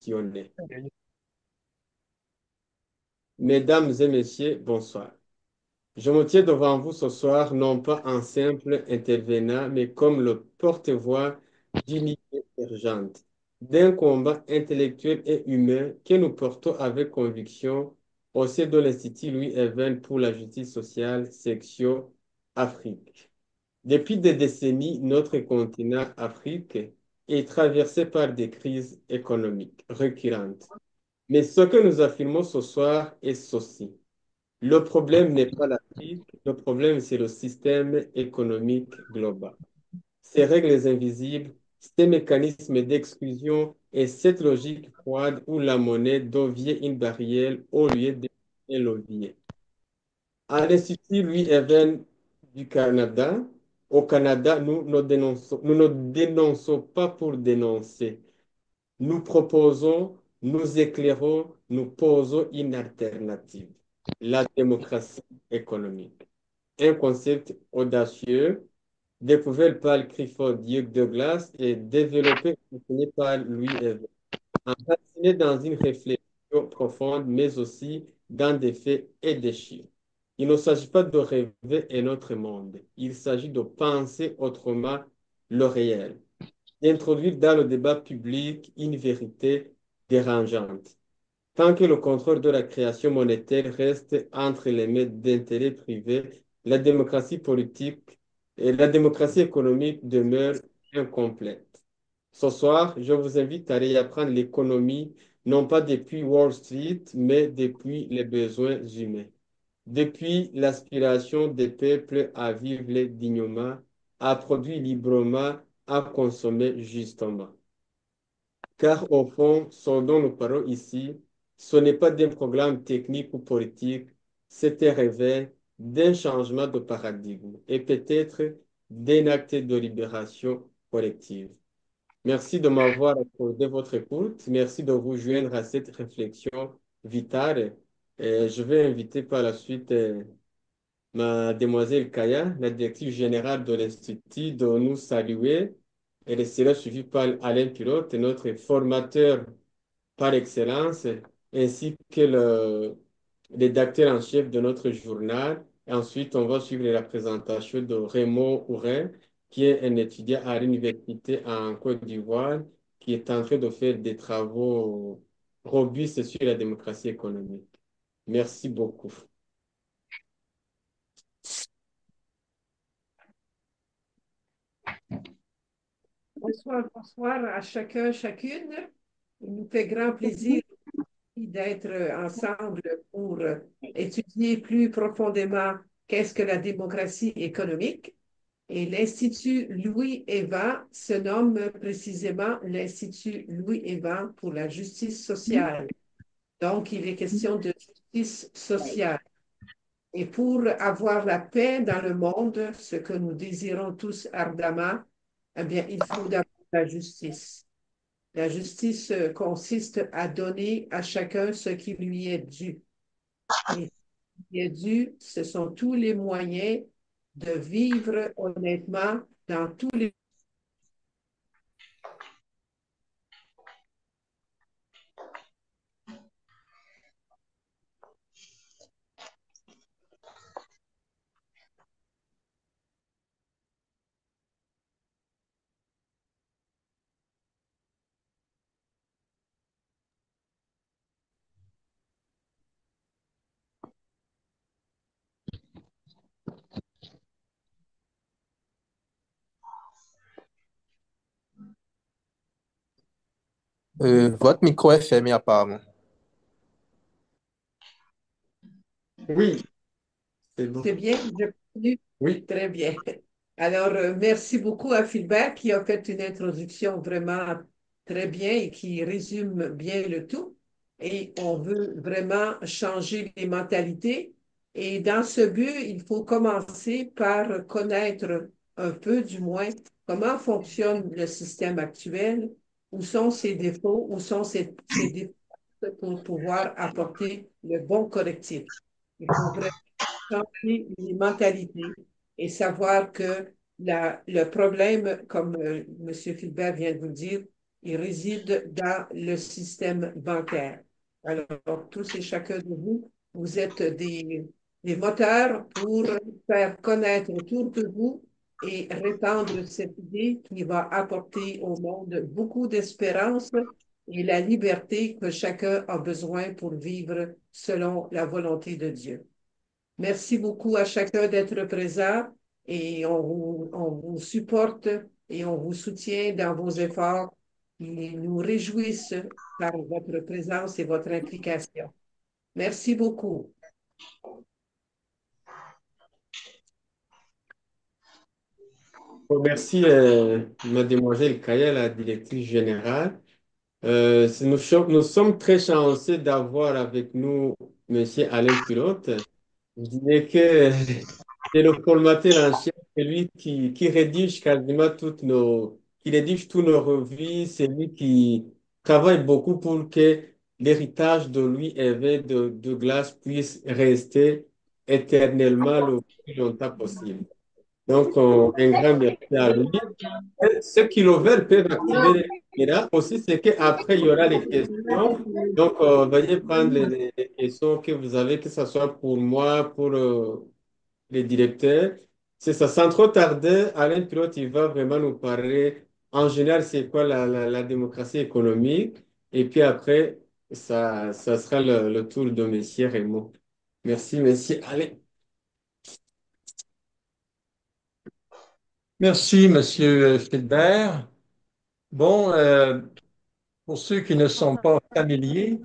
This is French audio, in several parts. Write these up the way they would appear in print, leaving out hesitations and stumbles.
questionner. Mesdames et messieurs, bonsoir. Je me tiens devant vous ce soir non pas en simple intervenant, mais comme le porte-voix d'une idée urgente, d'un combat intellectuel et humain que nous portons avec conviction au sein de l'Institut Louis Even pour la justice sociale, section Afrique. Depuis des décennies, notre continent Afrique est traversé par des crises économiques récurrentes. Mais ce que nous affirmons ce soir est ceci. Le problème n'est pas l'Afrique, le problème c'est le système économique global. Ces règles invisibles, ces mécanismes d'exclusion et cette logique froide où la monnaie devient une barrière au lieu d'être un levier. À l'Institut Louis Even du Canada, au Canada, nous ne dénonçons pas pour dénoncer. Nous proposons, nous éclairons, nous posons une alternative, la démocratie économique. Un concept audacieux, découvert par Clifford Douglas et développé et enseigné par Louis Evans, enraciné dans une réflexion profonde, mais aussi dans des faits et des chiffres. Il ne s'agit pas de rêver un autre monde, il s'agit de penser autrement le réel, d'introduire dans le débat public une vérité dérangeante. Tant que le contrôle de la création monétaire reste entre les mains d'intérêts privés, la démocratie politique et la démocratie économique demeurent incomplètes. Ce soir, je vous invite à réapprendre l'économie, non pas depuis Wall Street, mais depuis les besoins humains, depuis l'aspiration des peuples à vivre dignement, à produire librement, à consommer justement. Car au fond, ce dont nous parlons ici, ce n'est pas d'un programme technique ou politique, c'est un réveil d'un changement de paradigme et peut-être d'un acte de libération collective. Merci de m'avoir accordé votre écoute. Merci de vous joindre à cette réflexion vitale. Et je vais inviter par la suite Mademoiselle Kaya, la directrice générale de l'Institut, de nous saluer. Elle sera suivie par Alain Pilote, notre formateur par excellence, ainsi que le rédacteur en chef de notre journal. Et ensuite, on va suivre la présentation de Raymond Ourin, qui est un étudiant à l'université en Côte d'Ivoire, qui est en train de faire des travaux robustes sur la démocratie économique. Merci beaucoup. Bonsoir, bonsoir à chacun, chacune. Il nous fait grand plaisir d'être ensemble pour étudier plus profondément qu'est-ce que la démocratie économique. Et l'Institut Louis Evans se nomme précisément l'Institut Louis Evans pour la justice sociale. Donc, il est question de justice sociale. Et pour avoir la paix dans le monde, ce que nous désirons tous ardemment, eh bien, il faut d'abord la justice. La justice consiste à donner à chacun ce qui lui est dû. Et ce qui est dû, ce sont tous les moyens de vivre honnêtement dans tous les... Votre micro est fermé apparemment. Oui, c'est bon. C'est bien, je continue. Oui. Très bien. Alors, merci beaucoup à Philbert qui a fait une introduction vraiment très bien et qui résume bien le tout. Et on veut vraiment changer les mentalités. Et dans ce but, il faut commencer par connaître un peu, du moins, comment fonctionne le système actuel, où sont ses défauts, où sont ses défauts pour pouvoir apporter le bon correctif. Il faut vraiment changer les mentalités et savoir que le problème, comme M. Philbert vient de vous le dire, il réside dans le système bancaire. Alors, tous et chacun de vous, vous êtes des moteurs pour faire connaître autour de vous et répandre cette idée qui va apporter au monde beaucoup d'espérance et la liberté que chacun a besoin pour vivre selon la volonté de Dieu. Merci beaucoup à chacun d'être présent et on vous supporte et on vous soutient dans vos efforts qui nous réjouissent par votre présence et votre implication. Merci beaucoup. Merci, mademoiselle Kaya, la directrice générale. Nous sommes très chanceux d'avoir avec nous monsieur Alain Pilote. Je dirais que c'est le formateur en chef, c'est lui qui rédige quasiment qui rédige tous nos revues, c'est lui qui travaille beaucoup pour que l'héritage de Louis Hervé de Glace puisse rester éternellement le plus longtemps possible. Donc, un grand merci à lui. Ceux qui le veulent peuvent activer les caméras. Aussi, c'est qu'après, il y aura les questions. Donc, veuillez prendre les questions que vous avez, que ce soit pour moi, pour les directeurs. C'est ça, sans trop tarder, Alain Pilote, il va vraiment nous parler en général, c'est quoi la démocratie économique. Et puis après, ça sera le tour de Monsieur Raymond. Merci, merci. Allez. Merci, Monsieur Philbert. Bon, pour ceux qui ne sont pas familiers,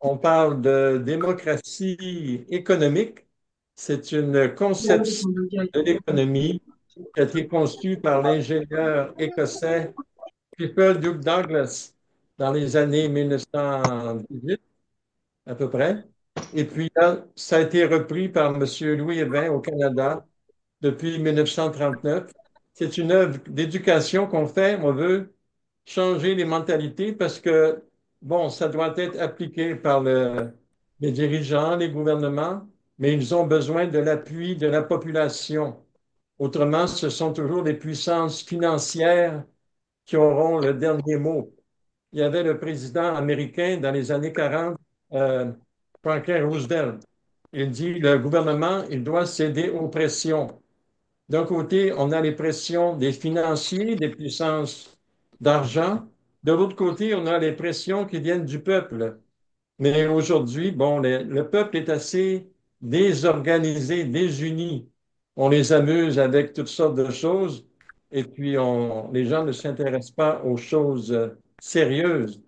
on parle de démocratie économique. C'est une conception de l'économie qui a été conçue par l'ingénieur écossais Clifford Duke Douglas dans les années 1918 à peu près. Et puis là, ça a été repris par M. Louis Evin au Canada depuis 1939. C'est une œuvre d'éducation qu'on fait. On veut changer les mentalités parce que, bon, ça doit être appliqué par les dirigeants, les gouvernements, mais ils ont besoin de l'appui de la population. Autrement, ce sont toujours les puissances financières qui auront le dernier mot. Il y avait le président américain dans les années 40, euh, Franklin Roosevelt. Il dit, le gouvernement, il doit céder aux pressions. D'un côté, on a les pressions des financiers, des puissances d'argent. De l'autre côté, on a les pressions qui viennent du peuple. Mais aujourd'hui, bon, le peuple est assez désorganisé, désuni. On les amuse avec toutes sortes de choses et puis les gens ne s'intéressent pas aux choses sérieuses.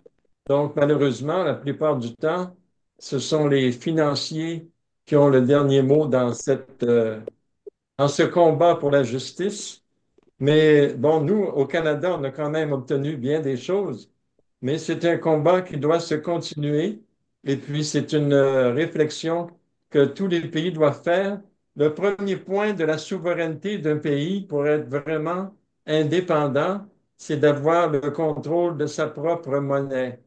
Donc, malheureusement, la plupart du temps, ce sont les financiers qui ont le dernier mot dans ce combat pour la justice. Mais bon, nous, au Canada, on a quand même obtenu bien des choses, mais c'est un combat qui doit se continuer. Et puis, c'est une réflexion que tous les pays doivent faire. Le premier point de la souveraineté d'un pays pour être vraiment indépendant, c'est d'avoir le contrôle de sa propre monnaie.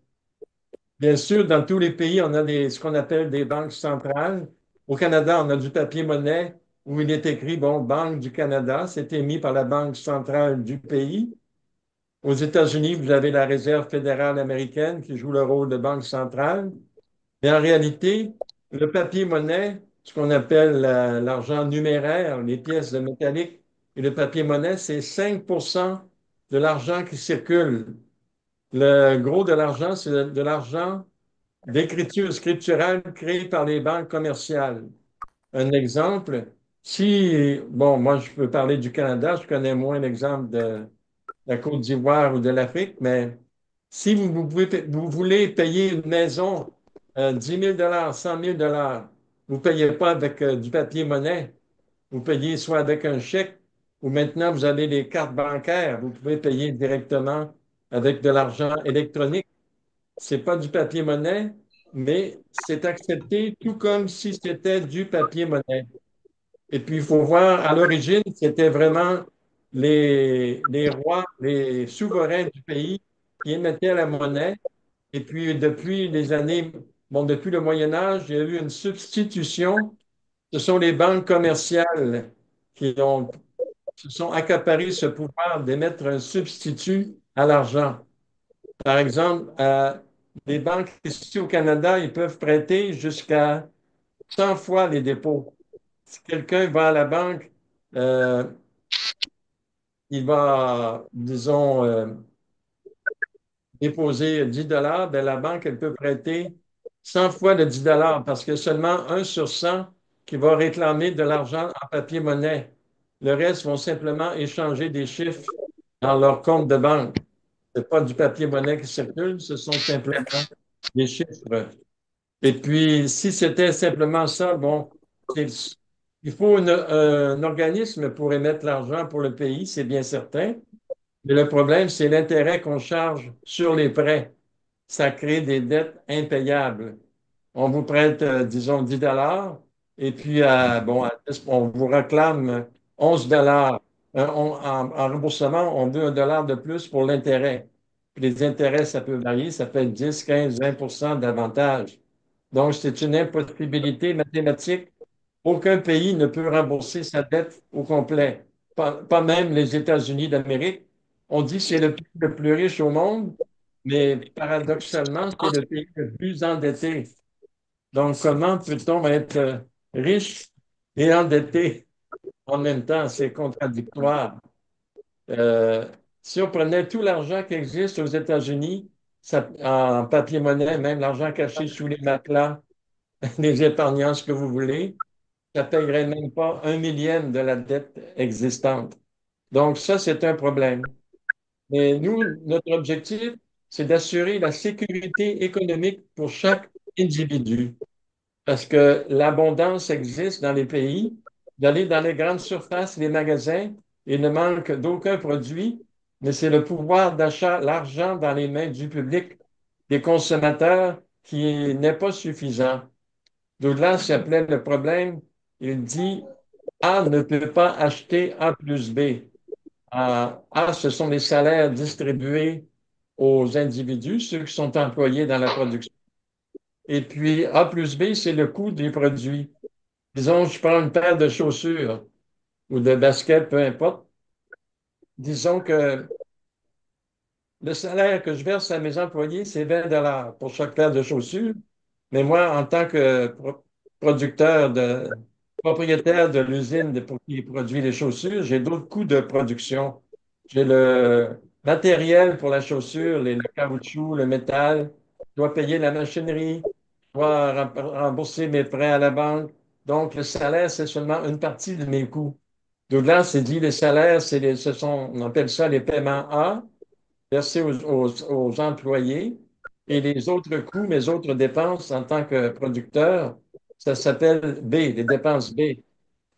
Bien sûr, dans tous les pays, on a ce qu'on appelle des banques centrales. Au Canada, on a du papier-monnaie où il est écrit, bon, Banque du Canada, c'est émis par la Banque centrale du pays. Aux États-Unis, vous avez la Réserve fédérale américaine qui joue le rôle de banque centrale. Mais en réalité, le papier-monnaie, ce qu'on appelle l'argent numéraire, les pièces de métallique et le papier-monnaie, c'est 5 de l'argent qui circule. Le gros de l'argent, c'est de l'argent d'écriture scripturale créée par les banques commerciales. Un exemple, si, bon, moi je peux parler du Canada, je connais moins l'exemple de la Côte d'Ivoire ou de l'Afrique, mais si vous voulez payer une maison 10 000 100 000 vous ne payez pas avec du papier-monnaie, vous payez soit avec un chèque ou maintenant vous avez les cartes bancaires, vous pouvez payer directement avec de l'argent électronique. C'est pas du papier-monnaie, mais c'est accepté tout comme si c'était du papier-monnaie. Et puis, il faut voir, à l'origine, c'était vraiment les rois, les souverains du pays qui émettaient la monnaie. Et puis, depuis les années, bon, depuis le Moyen Âge, il y a eu une substitution. Ce sont les banques commerciales qui se sont accaparées ce pouvoir d'émettre un substitut à l'argent. Par exemple, les banques ici au Canada, ils peuvent prêter jusqu'à 100 fois les dépôts. Si quelqu'un va à la banque, euh, il va, disons, déposer 10 dollars, ben la banque, elle peut prêter 100 fois le 10 dollars parce que seulement un sur 100 qui va réclamer de l'argent en papier-monnaie. Le reste vont simplement échanger des chiffres dans leur compte de banque. Ce n'est pas du papier-monnaie qui circule, ce sont simplement des chiffres. Et puis, si c'était simplement ça, bon, il faut un organisme pour émettre l'argent pour le pays, c'est bien certain. Mais le problème, c'est l'intérêt qu'on charge sur les prêts. Ça crée des dettes impayables. On vous prête, disons, 10 dollars et puis, bon, on vous réclame 11 dollars. En remboursement, on veut un dollar de plus pour l'intérêt. Puis les intérêts, ça peut varier, ça peut être 10, 15, 20 d'avantage. Donc, c'est une impossibilité mathématique. Aucun pays ne peut rembourser sa dette au complet, pas même les États-Unis d'Amérique. On dit que c'est le pays le plus riche au monde, mais paradoxalement, c'est le pays le plus endetté. Donc, comment peut-on être riche et endetté en même temps? C'est contradictoire. Euh, si on prenait tout l'argent qui existe aux États-Unis, en papier-monnaie, même l'argent caché sous les matelas, les épargnants, ce que vous voulez, ça ne payerait même pas un millième de la dette existante. Donc, ça, c'est un problème. Mais nous, notre objectif, c'est d'assurer la sécurité économique pour chaque individu. Parce que l'abondance existe dans les pays. D'aller dans les grandes surfaces, les magasins, il ne manque d'aucun produit, mais c'est le pouvoir d'achat, l'argent dans les mains du public, des consommateurs, qui n'est pas suffisant. Douglas s'appelait le problème, il dit A ne peut pas acheter A plus B. A, ce sont les salaires distribués aux individus, ceux qui sont employés dans la production. Et puis A plus B, c'est le coût des produits. Disons, je prends une paire de chaussures ou de baskets, peu importe. Disons que le salaire que je verse à mes employés, c'est 20 dollars pour chaque paire de chaussures. Mais moi, en tant que producteur propriétaire de l'usine pour qui produit les chaussures, j'ai d'autres coûts de production. J'ai le matériel pour la chaussure, le caoutchouc, le métal. Je dois payer la machinerie. Je dois rembourser mes prêts à la banque. Donc, le salaire, c'est seulement une partie de mes coûts. Douglas s'est dit, les salaires, ce sont, on appelle ça les paiements A versés aux employés et les autres coûts, mes autres dépenses en tant que producteur, ça s'appelle B, les dépenses B.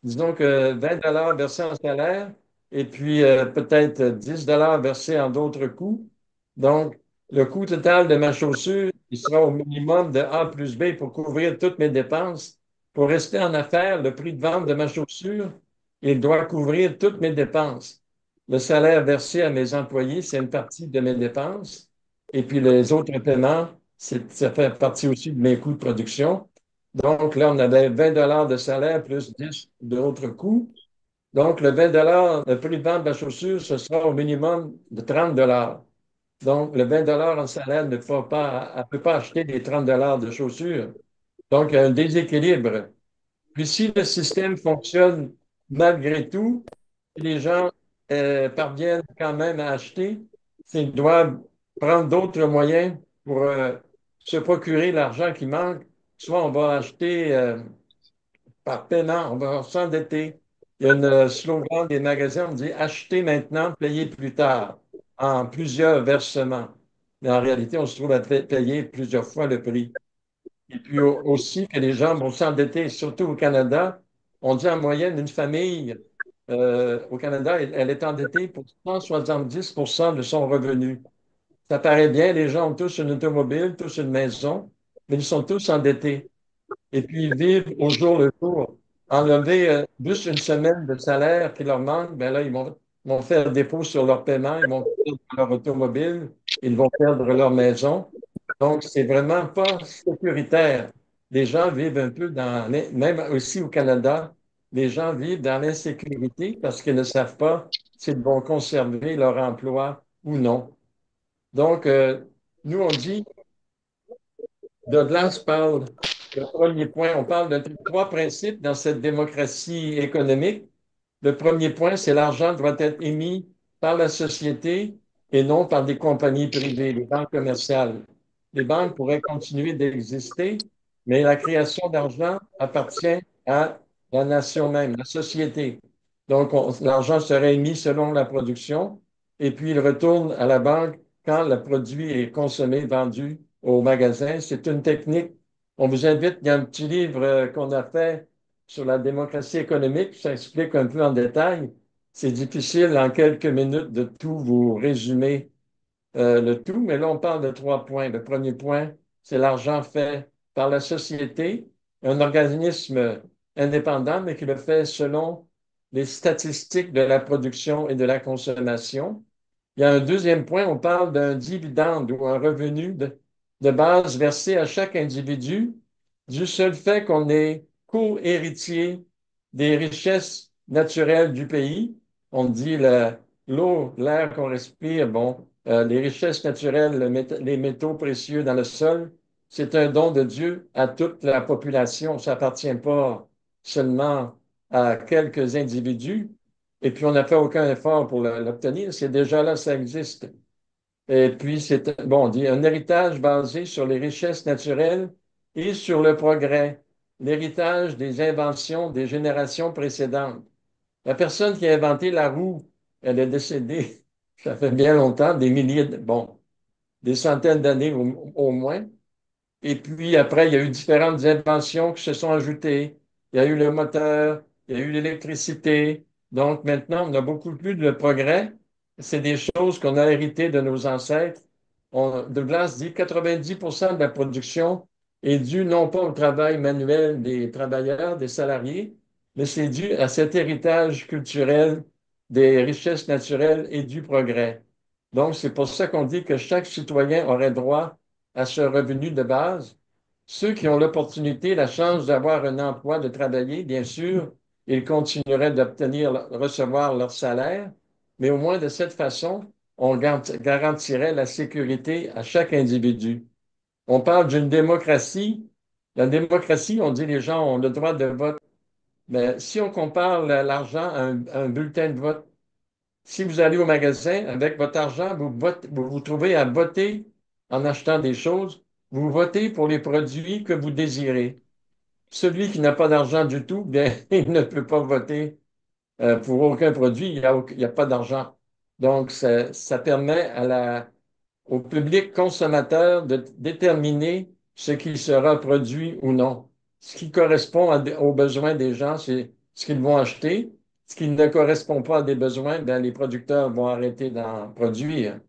Disons que 20 dollars versés en salaire et puis peut-être 10 dollars versés en d'autres coûts. Donc, le coût total de ma chaussure, il sera au minimum de A plus B pour couvrir toutes mes dépenses. Pour rester en affaires, le prix de vente de ma chaussure, il doit couvrir toutes mes dépenses. Le salaire versé à mes employés, c'est une partie de mes dépenses. Et puis les autres paiements, ça fait partie aussi de mes coûts de production. Donc là, on avait 20 dollars de salaire plus 10 d'autres coûts. Donc le 20 dollars, le prix de vente de la chaussure, ce sera au minimum de 30 dollars. Donc le 20 dollars en salaire ne peut pas acheter les 30 dollars de chaussures. Donc il y a un déséquilibre. Puis si le système fonctionne malgré tout, les gens parviennent quand même à acheter, ils doivent prendre d'autres moyens pour se procurer l'argent qui manque. Soit on va acheter par paiement, on va s'endetter. Il y a un slogan des magasins, on dit acheter maintenant, payer plus tard, en plusieurs versements. Mais en réalité, on se trouve à payer plusieurs fois le prix. Et puis aussi que les gens vont s'endetter, surtout au Canada. On dit en moyenne, une famille au Canada, elle est endettée pour 170 de son revenu. Ça paraît bien, les gens ont tous une automobile, tous une maison, mais ils sont tous endettés. Et puis ils vivent au jour le jour. Enlever juste une semaine de salaire qui leur manque, ben là, vont faire défaut sur leur paiement, ils vont perdre leur automobile, ils vont perdre leur maison. Donc, c'est vraiment pas sécuritaire. Les gens vivent un peu même aussi au Canada, les gens vivent dans l'insécurité parce qu'ils ne savent pas s'ils vont conserver leur emploi ou non. Donc, Nous, on dit, Douglas parle, le premier point, on parle de trois principes dans cette démocratie économique. Le premier point, c'est l'argent doit être émis par la société et non par des compagnies privées, les banques commerciales. Les banques pourraient continuer d'exister, mais la création d'argent appartient à la nation même, la société. Donc, l'argent serait émis selon la production et puis il retourne à la banque quand le produit est consommé, vendu au magasin. C'est une technique. On vous invite, il y a un petit livre qu'on a fait sur la démocratie économique, ça explique un peu en détail. C'est difficile en quelques minutes de tout vous résumer le tout, mais là, on parle de trois points. Le premier point, c'est l'argent fait par la société, un organisme indépendant, mais qui le fait selon les statistiques de la production et de la consommation. Il y a un deuxième point, on parle d'un dividende ou un revenu de base versé à chaque individu du seul fait qu'on est co-héritier des richesses naturelles du pays. On dit l'eau, l'air qu'on respire, bon, les richesses naturelles, les métaux précieux dans le sol, c'est un don de Dieu à toute la population. Ça appartient pas seulement à quelques individus. Et puis, on n'a fait aucun effort pour l'obtenir. C'est déjà là, ça existe. Et puis, c'est, bon, on dit un héritage basé sur les richesses naturelles et sur le progrès, l'héritage des inventions des générations précédentes. La personne qui a inventé la roue, elle est décédée, ça fait bien longtemps, des milliers, bon, des centaines d'années au moins. Et puis après, il y a eu différentes inventions qui se sont ajoutées. Il y a eu le moteur, il y a eu l'électricité. Donc maintenant, on a beaucoup plus de progrès. C'est des choses qu'on a héritées de nos ancêtres. Douglas dit 90% de la production est due non pas au travail manuel des travailleurs, des salariés, mais c'est dû à cet héritage culturel des richesses naturelles et du progrès. Donc, c'est pour ça qu'on dit que chaque citoyen aurait droit à ce revenu de base. Ceux qui ont l'opportunité, la chance d'avoir un emploi, de travailler, bien sûr, ils continueraient d'obtenir, recevoir leur salaire, mais au moins de cette façon, on garantirait la sécurité à chaque individu. On parle d'une démocratie. La démocratie, on dit les gens ont le droit de vote. Mais si on compare l'argent à un bulletin de vote, si vous allez au magasin avec votre argent, vous vous trouvez à voter en achetant des choses. Vous votez pour les produits que vous désirez. Celui qui n'a pas d'argent du tout, bien, il ne peut pas voter pour aucun produit. Il y a pas d'argent. Donc, ça permet au public consommateur de déterminer ce qui sera produit ou non. Ce qui correspond aux besoins des gens, c'est ce qu'ils vont acheter. Ce qui ne correspond pas à des besoins, bien, les producteurs vont arrêter d'en produire.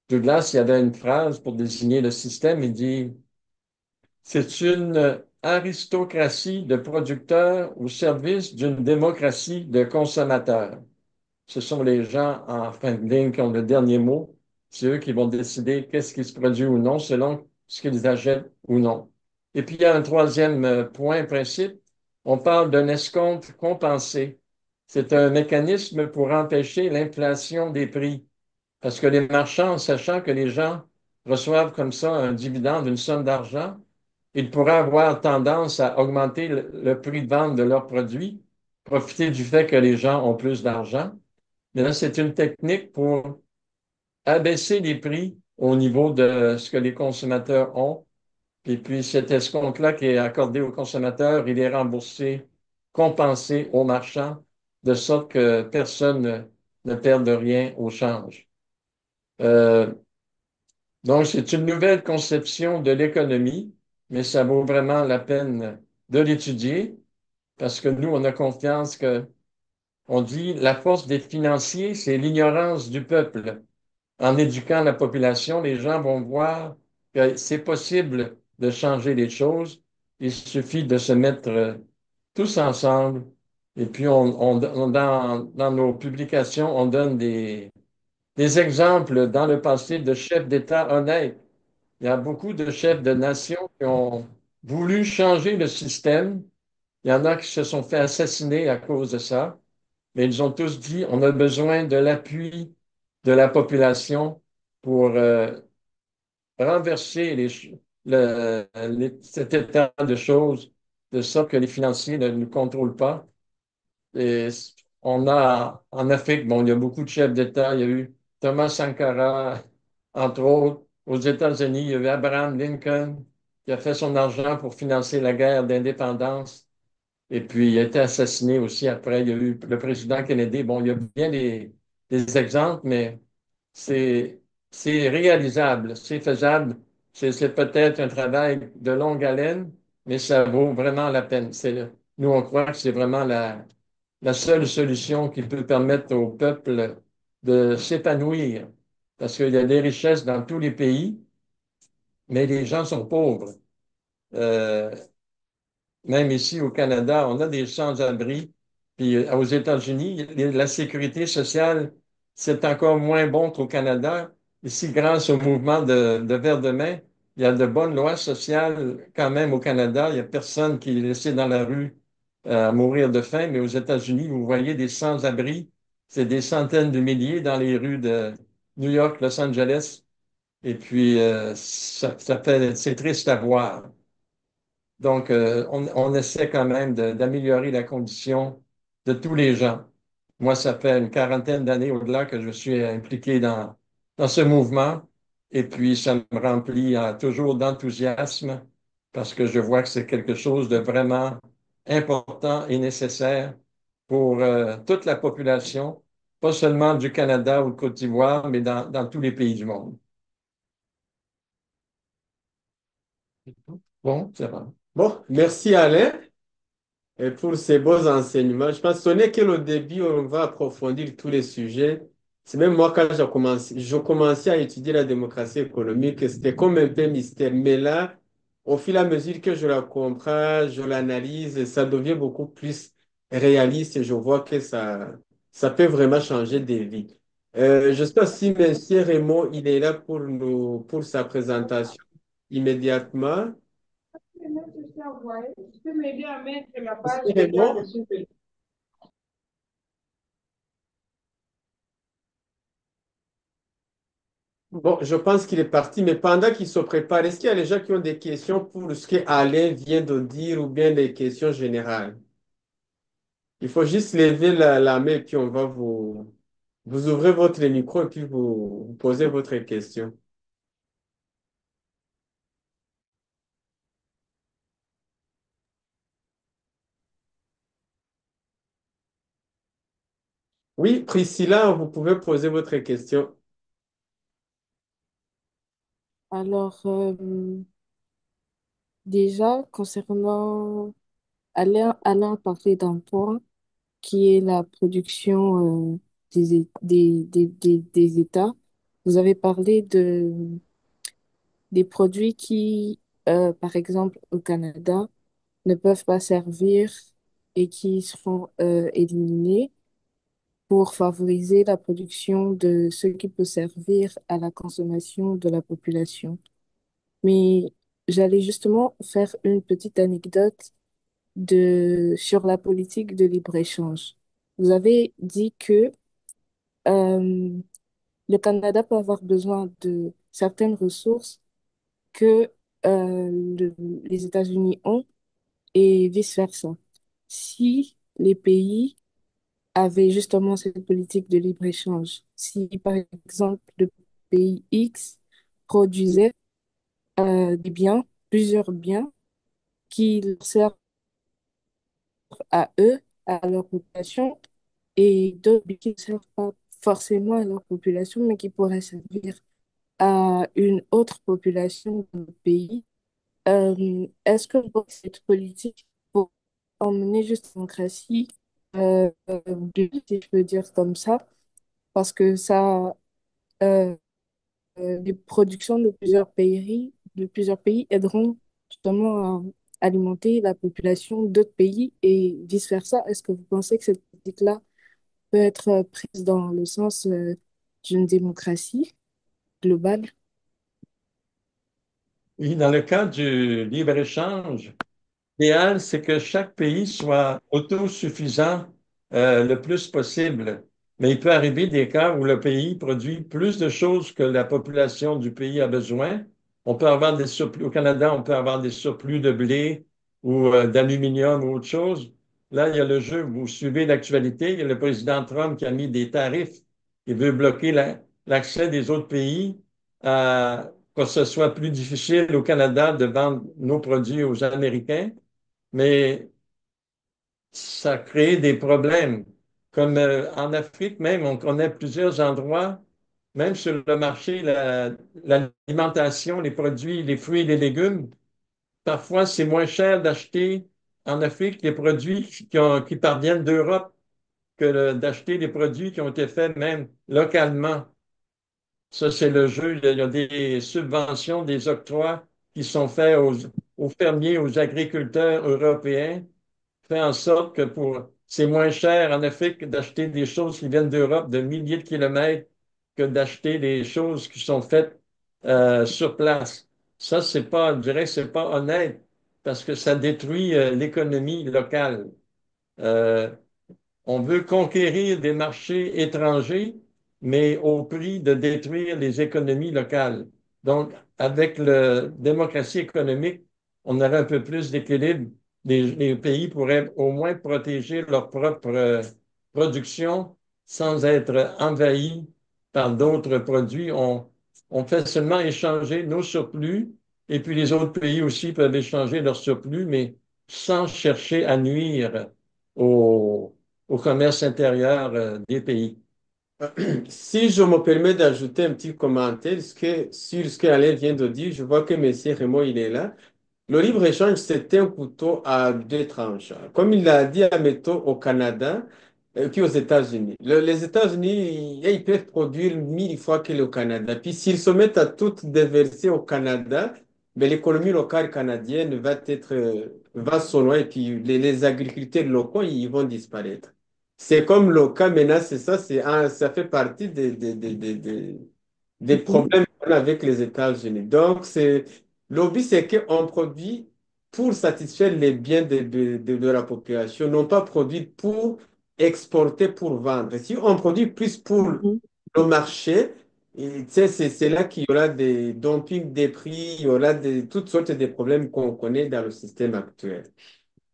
Douglas, il y avait une phrase pour désigner le système. Il dit, c'est une aristocratie de producteurs au service d'une démocratie de consommateurs. Ce sont les gens en fin de ligne qui ont le dernier mot. C'est eux qui vont décider qu'est-ce qui se produit ou non selon ce qu'ils achètent ou non. Et puis, il y a un troisième point, principe. On parle d'un escompte compensé. C'est un mécanisme pour empêcher l'inflation des prix. Parce que les marchands, sachant que les gens reçoivent comme ça un dividende, une somme d'argent, ils pourraient avoir tendance à augmenter le prix de vente de leurs produits, profiter du fait que les gens ont plus d'argent. Mais là, c'est une technique pour abaisser les prix au niveau de ce que les consommateurs ont. Et puis, cet escompte-là qui est accordé aux consommateurs, il est remboursé, compensé aux marchands, de sorte que personne ne perde rien au change. Euh, donc, c'est une nouvelle conception de l'économie, mais ça vaut vraiment la peine de l'étudier parce que nous, on a confiance que, on dit, la force des financiers, c'est l'ignorance du peuple. En éduquant la population, les gens vont voir que c'est possible de changer les choses. Il suffit de se mettre tous ensemble. Et puis, dans nos publications, on donne des exemples dans le passé de chefs d'État honnêtes. Il y a beaucoup de chefs de nation qui ont voulu changer le système. Il y en a qui se sont fait assassiner à cause de ça. Mais ils ont tous dit, on a besoin de l'appui de la population pour renverser cet état de choses de sorte que les financiers ne nous contrôlent pas. Et on a en Afrique, bon, il y a beaucoup de chefs d'État. Il y a eu Thomas Sankara, entre autres. Aux États-Unis, il y a eu Abraham Lincoln qui a fait son argent pour financer la guerre d'indépendance. Et puis, il a été assassiné aussi après. Il y a eu le président Kennedy. Bon, il y a bien des exemples, mais c'est, c'est réalisable, c'est faisable. C'est peut-être un travail de longue haleine, mais ça vaut vraiment la peine. Nous, on croit que c'est vraiment la seule solution qui peut permettre au peuple de s'épanouir. Parce qu'il y a des richesses dans tous les pays, mais les gens sont pauvres. Euh, Même ici au Canada, on a des sans-abri. Puis aux États-Unis, la sécurité sociale, c'est encore moins bon qu'au Canada. Ici, grâce au mouvement de Verts de main, il y a de bonnes lois sociales quand même au Canada. Il n'y a personne qui est laissé dans la rue à mourir de faim. Mais aux États-Unis, vous voyez des sans-abri. C'est des centaines de milliers dans les rues de New York, Los Angeles. Et puis, c'est triste à voir. Donc, on essaie quand même d'améliorer la condition de tous les gens. Moi, ça fait une quarantaine d'années au-delà que je suis impliqué dans ce mouvement. Et puis, ça me remplit toujours d'enthousiasme parce que je vois que c'est quelque chose de vraiment important et nécessaire pour toute la population, pas seulement du Canada ou de Côte d'Ivoire, mais dans tous les pays du monde. Bon, c'est bon. Bon, merci Alain pour ces beaux enseignements. Je pense, ce n'est que le début, on va approfondir tous les sujets. C'est même moi, quand je commençais à étudier la démocratie économique, c'était comme un peu mystère. Mais là, au fur et à mesure que je la comprends, je l'analyse, ça devient beaucoup plus réaliste et je vois que ça peut vraiment changer des vies. Je sais pas si Monsieur Raymond, il est là pour nous, pour sa présentation immédiatement. Tu peux m'aider à mettre la page Monsieur déjà Raymond? dessus. Bon, je pense qu'il est parti, mais pendant qu'il se prépare, est-ce qu'il y a des gens qui ont des questions pour ce que Alain vient de dire ou bien des questions générales? Il faut juste lever la main et puis on va vous ouvrez votre micro et puis vous posez votre question. Oui, Priscilla, vous pouvez poser votre question. Alors, déjà, concernant Alain a parlé d'un point qui est la production des États. Vous avez parlé des produits qui, par exemple, au Canada, ne peuvent pas servir et qui seront éliminés pour favoriser la production de ce qui peut servir à la consommation de la population. Mais j'allais justement faire une petite anecdote sur la politique de libre-échange. Vous avez dit que euh, le Canada peut avoir besoin de certaines ressources que les États-Unis ont et vice-versa. Si les pays avaient justement cette politique de libre-échange, si par exemple le pays X produisait des biens, plusieurs biens, qui leur servent à eux, à leur population, et d'autres qui ne servent pas forcément à leur population, mais qui pourraient servir à une autre population dans le pays. Est-ce que cette politique pour emmener juste la démocratie, si je peux dire comme ça, parce que ça, euh, les productions de plusieurs pays aideront justement à alimenter la population d'autres pays et vice-versa. Est-ce que vous pensez que cette politique-là peut être prise dans le sens d'une démocratie globale? Oui, dans le cas du libre-échange, l'idéal, c'est que chaque pays soit autosuffisant le plus possible. Mais il peut arriver des cas où le pays produit plus de choses que la population du pays a besoin. On peut avoir des surplus, au Canada, on peut avoir des surplus de blé ou d'aluminium ou autre chose. Là, il y a le jeu, vous suivez l'actualité, il y a le président Trump qui a mis des tarifs, il veut bloquer l'accès des autres pays à que ce soit plus difficile au Canada de vendre nos produits aux Américains, mais ça crée des problèmes. Comme en Afrique même, on connaît plusieurs endroits, même sur le marché, l'alimentation, les produits, les fruits et les légumes, parfois c'est moins cher d'acheter en Afrique les produits qui parviennent d'Europe que d'acheter des produits qui ont été faits même localement. Ça, c'est le jeu. Il y a des subventions, des octrois qui sont faits aux fermiers, aux agriculteurs européens fait en sorte que c'est moins cher en Afrique d'acheter des choses qui viennent d'Europe de milliers de kilomètres que d'acheter des choses qui sont faites sur place. Ça, c'est pas, je dirais que c'est pas honnête parce que ça détruit l'économie locale. Euh, on veut conquérir des marchés étrangers, mais au prix de détruire les économies locales. Donc, avec la démocratie économique, on aurait un peu plus d'équilibre. Les pays pourraient au moins protéger leur propre production sans être envahis par d'autres produits. On fait seulement échanger nos surplus et puis les autres pays aussi peuvent échanger leurs surplus, mais sans chercher à nuire aux au commerce intérieur des pays. Si je me permets d'ajouter un petit commentaire sur ce que Alain vient de dire, je vois que M. Raymond, il est là. Le libre-échange, c'est un couteau à deux tranches. Comme il l'a dit, admettons, au Canada, puis aux États-Unis. Les États-Unis, ils peuvent produire 1000 fois que le Canada. Puis s'ils se mettent à tout déverser au Canada, ben, l'économie locale canadienne va se noyer et puis les agriculteurs locaux, ils vont disparaître. C'est comme le cas maintenant, c'est ça, ça fait partie des Mhm. problèmes qu'on a avec les États-Unis. Donc, le but, c'est qu'on produit pour satisfaire les biens de la population, non pas produire pour exporter, pour vendre. Si on produit plus pour Mhm. le marché, et, tu sais, c'est là qu'il y aura des dumping des prix, il y aura toutes sortes de problèmes qu'on connaît dans le système actuel.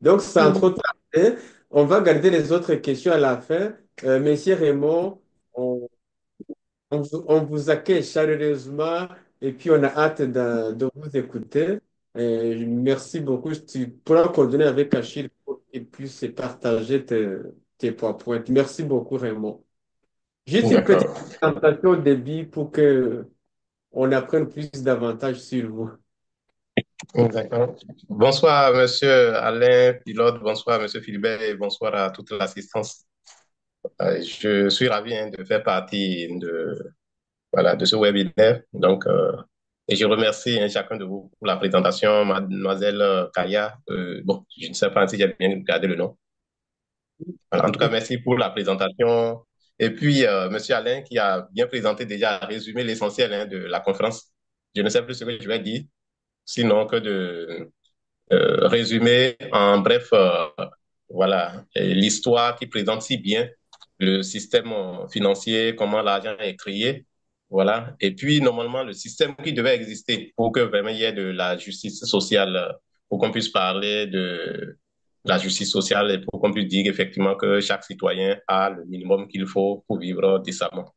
Donc, sans trop Mhm. tarder, on va garder les autres questions à la fin. Monsieur Raymond, on vous accueille chaleureusement et puis on a hâte de vous écouter. Merci beaucoup. Tu pourras coordonner avec Achille pour qu'il puisse partager tes points. Merci beaucoup, Raymond. Juste une petite D'accord. présentation au début pour que on apprenne plus davantage sur vous. D'accord. Bonsoir, monsieur Alain Pilote. Bonsoir, monsieur Philibert. Et bonsoir à toute l'assistance. Je suis ravi de faire partie voilà, de ce webinaire. Donc, et je remercie chacun de vous pour la présentation, mademoiselle Kaya. Bon, je ne sais pas si j'ai bien gardé le nom. Voilà, en tout cas, merci pour la présentation. Et puis, monsieur Alain, qui a bien présenté déjà, résumé l'essentiel de la conférence. Je ne sais plus ce que je vais dire, sinon que de résumer en bref, voilà, l'histoire qui présente si bien le système financier, comment l'argent est créé, voilà. Et puis, normalement, le système qui devait exister pour que vraiment il y ait de la justice sociale, pour qu'on puisse parler de la justice sociale et pour qu'on puisse dire effectivement que chaque citoyen a le minimum qu'il faut pour vivre décemment.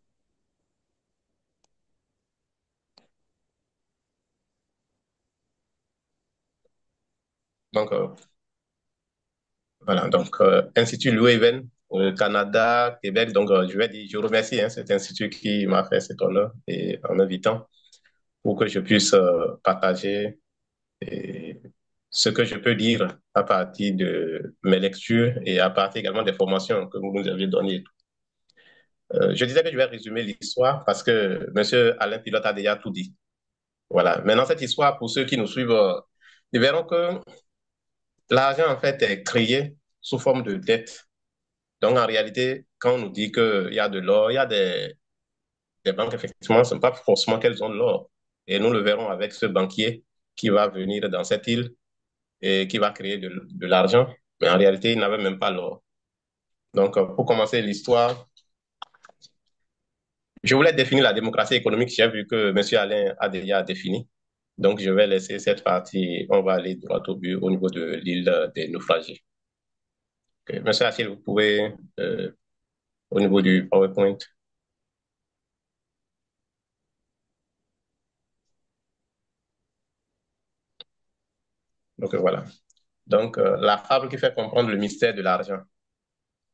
Donc, voilà, donc Institut Louis Even, Canada, Québec. Donc je vais dire, je remercie cet institut qui m'a fait cet honneur et en m'invitant pour que je puisse partager et, ce que je peux dire à partir de mes lectures et à partir également des formations que vous nous avez données. Je disais que je vais résumer l'histoire parce que Monsieur Alain Pilote a déjà tout dit. Voilà. Maintenant, cette histoire, pour ceux qui nous suivent, ils verront que l'argent, en fait, est créé sous forme de dette. Donc, en réalité, quand on nous dit qu'il y a de l'or, il y a des banques, effectivement, ce n'est pas forcément qu'elles ont de l'or. Et nous le verrons avec ce banquier qui va venir dans cette île et qui va créer de l'argent. Mais en réalité, il n'avait même pas l'or. Donc, pour commencer l'histoire, je voulais définir la démocratie économique. J'ai vu que M. Alain a déjà défini. Donc, je vais laisser cette partie. On va aller droit au but au niveau de l'île des naufragés. Ok. Monsieur Achille, vous pouvez, au niveau du PowerPoint. Donc, voilà. Donc, la fable qui fait comprendre le mystère de l'argent.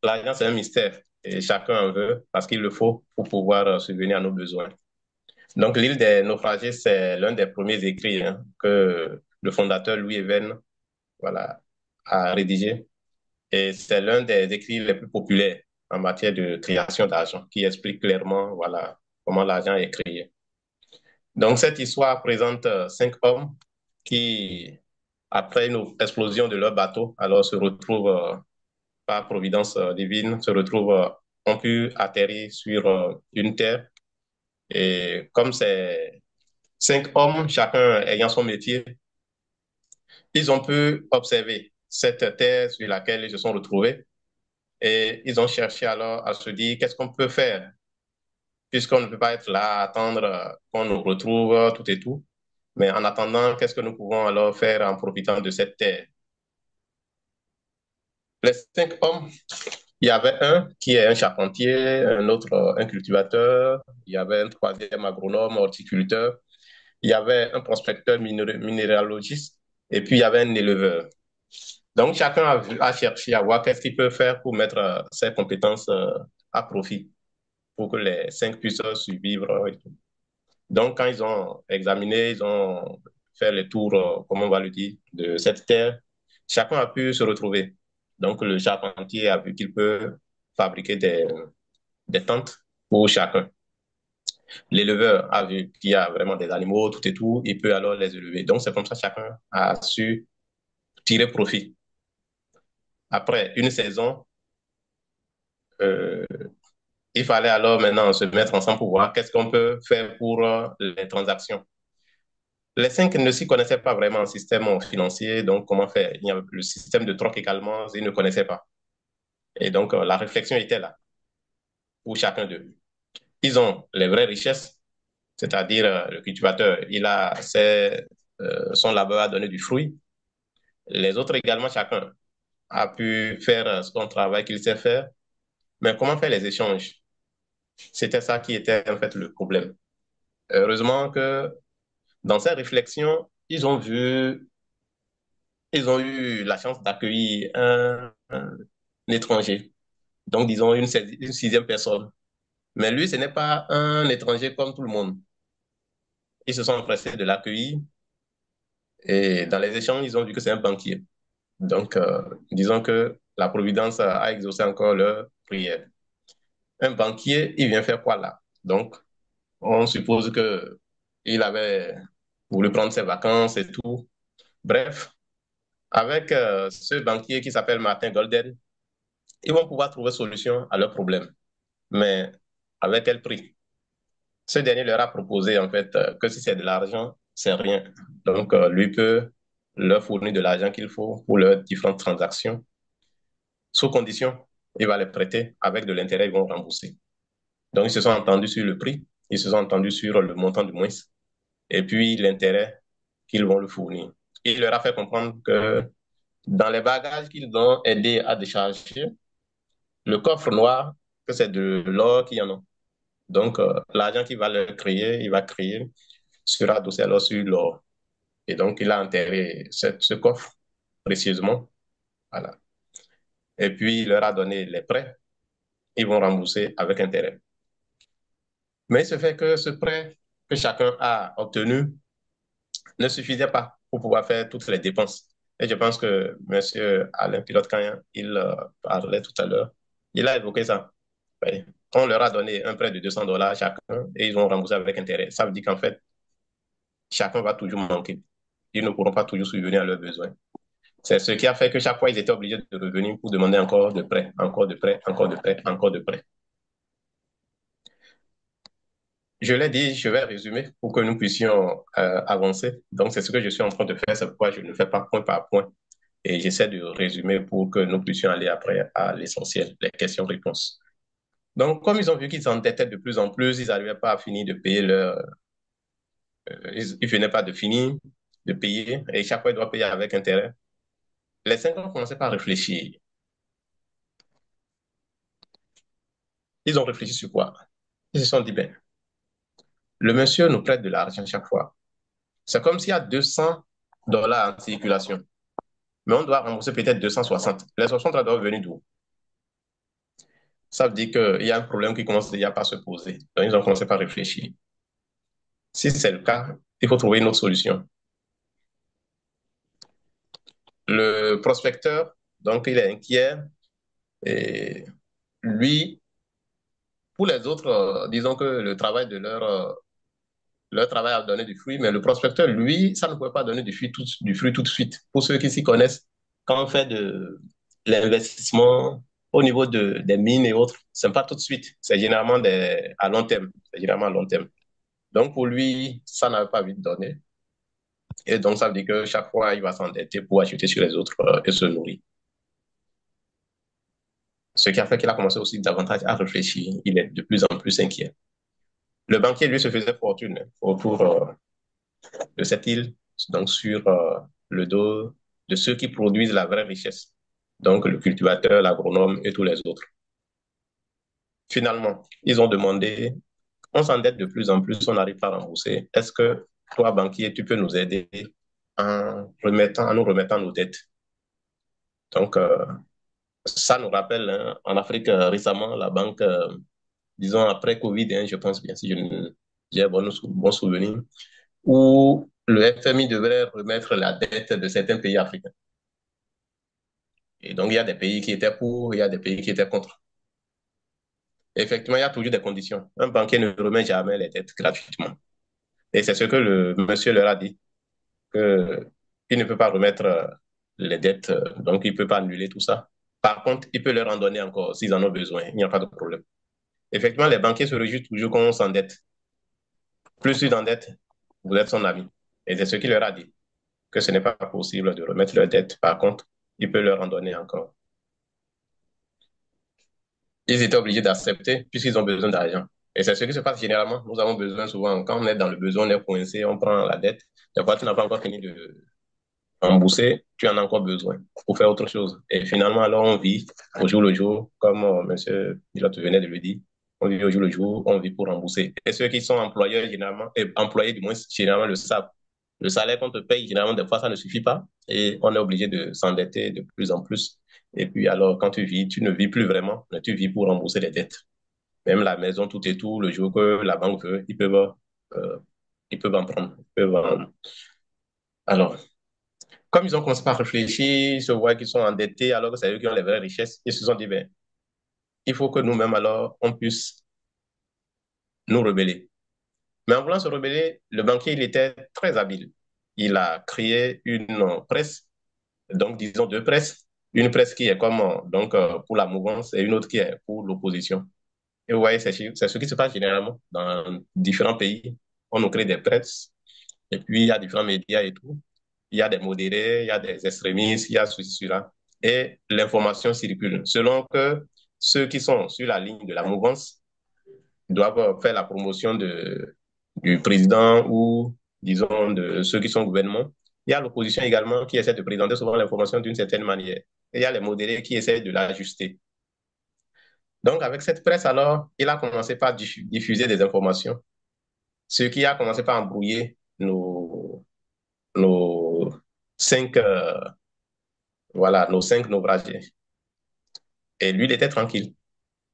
L'argent, c'est un mystère et chacun en veut parce qu'il le faut pour pouvoir subvenir à nos besoins. Donc, l'île des naufragés, c'est l'un des premiers écrits hein, que le fondateur Louis Even voilà, a rédigé. Et c'est l'un des écrits les plus populaires en matière de création d'argent qui explique clairement voilà, comment l'argent est créé. Donc, cette histoire présente cinq hommes qui, après une explosion de leur bateau, alors se retrouvent, par providence divine, se retrouvent, ont pu atterrir sur une terre. Et comme c'est cinq hommes, chacun ayant son métier, ils ont pu observer cette terre sur laquelle ils se sont retrouvés et ils ont cherché alors à se dire qu'est-ce qu'on peut faire puisqu'on ne peut pas être là à attendre qu'on nous retrouve tout et tout. Mais en attendant, qu'est-ce que nous pouvons alors faire en profitant de cette terre? Les cinq hommes, il y avait un qui est un charpentier, un autre un cultivateur, il y avait un troisième agronome, horticulteur, il y avait un prospecteur minéralogiste et puis il y avait un éleveur. Donc, chacun a cherché à voir qu'est-ce qu'il peut faire pour mettre ses compétences à profit, pour que les cinq puissent survivre et tout. Donc, quand ils ont examiné, ils ont fait le tour, comment on va le dire, de cette terre, chacun a pu se retrouver. Donc, le charpentier a vu qu'il peut fabriquer des tentes pour chacun. L'éleveur a vu qu'il y a vraiment des animaux, tout et tout, il peut alors les élever. Donc, c'est comme ça que chacun a su tirer profit. Après une saison, euh, il fallait alors maintenant se mettre ensemble pour voir qu'est-ce qu'on peut faire pour les transactions. Les cinq ne s'y connaissaient pas vraiment en système financier, donc comment faire? Il y avait le système de troc également, ils ne connaissaient pas. Et donc, la réflexion était là pour chacun d'eux. Ils ont les vraies richesses, c'est-à-dire le cultivateur, son labeur a donné du fruit. Les autres également, chacun a pu faire son travail qu'il sait faire. Mais comment faire les échanges? C'était ça qui était en fait le problème. Heureusement que dans ces réflexions, ils ont eu la chance d'accueillir un étranger, donc disons une sixième personne. Mais lui, ce n'est pas un étranger comme tout le monde. Ils se sont empressés de l'accueillir et dans les échanges, ils ont vu que c'est un banquier. Donc, disons que la Providence a exaucé encore leur prière. Un banquier, il vient faire quoi là? Donc, on suppose que il avait voulu prendre ses vacances et tout. Bref, avec ce banquier qui s'appelle Martin Golden, ils vont pouvoir trouver solution à leurs problèmes. Mais avec quel prix? Ce dernier leur a proposé en fait que si c'est de l'argent, c'est rien. Donc, lui peut leur fournir de l'argent qu'il faut pour leurs différentes transactions. Sous condition, il va les prêter avec de l'intérêt, ils vont rembourser. Donc, ils se sont entendus sur le prix, ils se sont entendus sur le montant du moins, et puis l'intérêt qu'ils vont lui fournir. Il leur a fait comprendre que dans les bagages qu'ils ont aidé à décharger, le coffre noir, que c'est de l'or qu'il y en a. Donc, l'argent qu'il va leur créer, il va créer, sera adossé alors sur l'or. Et donc, il a enterré ce coffre précieusement. Voilà. Et puis, il leur a donné les prêts. Ils vont rembourser avec intérêt. Mais il se fait que ce prêt que chacun a obtenu ne suffisait pas pour pouvoir faire toutes les dépenses. Et je pense que M. Alain Pilote, quand il parlait tout à l'heure, il a évoqué ça. Oui. On leur a donné un prêt de $200 chacun et ils ont remboursé avec intérêt. Ça veut dire qu'en fait, chacun va toujours manquer. Ils ne pourront pas toujours subvenir à leurs besoins. C'est ce qui a fait que chaque fois, ils étaient obligés de revenir pour demander encore de prêts, encore de prêts, encore de prêts, encore de prêts. Je l'ai dit, je vais résumer pour que nous puissions avancer. Donc, c'est ce que je suis en train de faire, c'est pourquoi je ne fais pas point par point. Et j'essaie de résumer pour que nous puissions aller après à l'essentiel, les questions-réponses. Donc, comme ils ont vu qu'ils s'endettaient de plus en plus, ils n'arrivaient pas à finir de payer il venait pas de finir de payer et chaque fois, il doit payer avec intérêt. Les 5 ans ont commencé par réfléchir. Ils ont réfléchi sur quoi? Ils se sont dit, ben, le monsieur nous prête de l'argent chaque fois. C'est comme s'il y a 200 $ en circulation, mais on doit rembourser peut-être 260. Les 60 doivent venir d'où? Ça veut dire qu'il y a un problème qui commence déjà par se poser. Donc, ils ont commencé par réfléchir. Si c'est le cas, il faut trouver une autre solution. Le prospecteur, donc, il est inquiet et lui, pour les autres, disons que le travail de leur travail a donné du fruit, mais le prospecteur, lui, ça ne pouvait pas donner du fruit tout de suite. Pour ceux qui s'y connaissent, quand on fait de l'investissement au niveau des mines et autres, ce n'est pas tout de suite. C'est généralement à long terme. C'est généralement à long terme. Donc, pour lui, ça n'avait pas vite donné. Et donc, ça veut dire que chaque fois, il va s'endetter pour acheter sur les autres et se nourrir. Ce qui a fait qu'il a commencé aussi davantage à réfléchir. Il est de plus en plus inquiet. Le banquier, lui, se faisait fortune autour de cette île, donc sur le dos de ceux qui produisent la vraie richesse. Donc, le cultivateur, l'agronome et tous les autres. Finalement, ils ont demandé, on s'endette de plus en plus, on n'arrive pas à rembourser. Est-ce que toi, banquier, tu peux nous aider en nous remettant nos dettes? Donc, ça nous rappelle, hein, en Afrique, récemment, la banque, disons après Covid, hein, je pense bien, si j'ai un bon souvenir, où le FMI devrait remettre la dette de certains pays africains. Et donc, il y a des pays qui étaient pour, il y a des pays qui étaient contre. Effectivement, il y a toujours des conditions. Un banquier ne remet jamais les dettes gratuitement. Et c'est ce que le monsieur leur a dit, qu'il ne peut pas remettre les dettes, donc il ne peut pas annuler tout ça. Par contre, il peut leur en donner encore s'ils en ont besoin. Il n'y a pas de problème. Effectivement, les banquiers se réjouissent toujours quand on s'endette. Plus ils s'endettent, vous êtes son ami. Et c'est ce qu'il leur a dit, que ce n'est pas possible de remettre leurs dettes. Par contre, il peut leur en donner encore. Ils étaient obligés d'accepter puisqu'ils ont besoin d'argent. Et c'est ce qui se passe généralement. Nous avons besoin souvent, quand on est dans le besoin, on est coincé, on prend la dette. Des fois, tu n'as pas encore fini de rembourser, tu en as encore besoin pour faire autre chose. Et finalement, alors, on vit au jour le jour, comme monsieur Pilote venait de le dire. On vit au jour le jour, on vit pour rembourser. Et ceux qui sont employeurs, généralement, et employés du moins, généralement le savent. Le salaire qu'on te paye, généralement, des fois, ça ne suffit pas. Et on est obligé de s'endetter de plus en plus. Et puis, alors, quand tu vis, tu ne vis plus vraiment, mais tu vis pour rembourser les dettes. Même la maison, tout et tout, le jour que la banque veut, euh, ils peuvent en prendre. Ils peuvent en... Alors, comme ils ont commencé par réfléchir, ils se voient qu'ils sont endettés, alors que c'est eux qui ont les vraies richesses, ils se sont dit, ben, il faut que nous-mêmes, alors, on puisse nous rebeller. Mais en voulant se rebeller, le banquier, il était très habile. Il a créé une presse, donc disons deux presses. Une presse qui est comme donc pour la mouvance et une autre qui est pour l'opposition. Et vous voyez, c'est ce qui se passe généralement dans différents pays. On nous crée des presses et puis il y a différents médias et tout. Il y a des modérés, il y a des extrémistes, il y a ceci, cela. Et l'information circule. Selon que ceux qui sont sur la ligne de la mouvance doivent faire la promotion du président ou, disons, de ceux qui sont au gouvernement. Il y a l'opposition également qui essaie de présenter souvent l'information d'une certaine manière. Et il y a les modérés qui essaient de l'ajuster. Donc, avec cette presse, alors, il a commencé par diffuser des informations, ce qui a commencé par embrouiller nos cinq, voilà, nos cinq naufragés. Et lui, il était tranquille.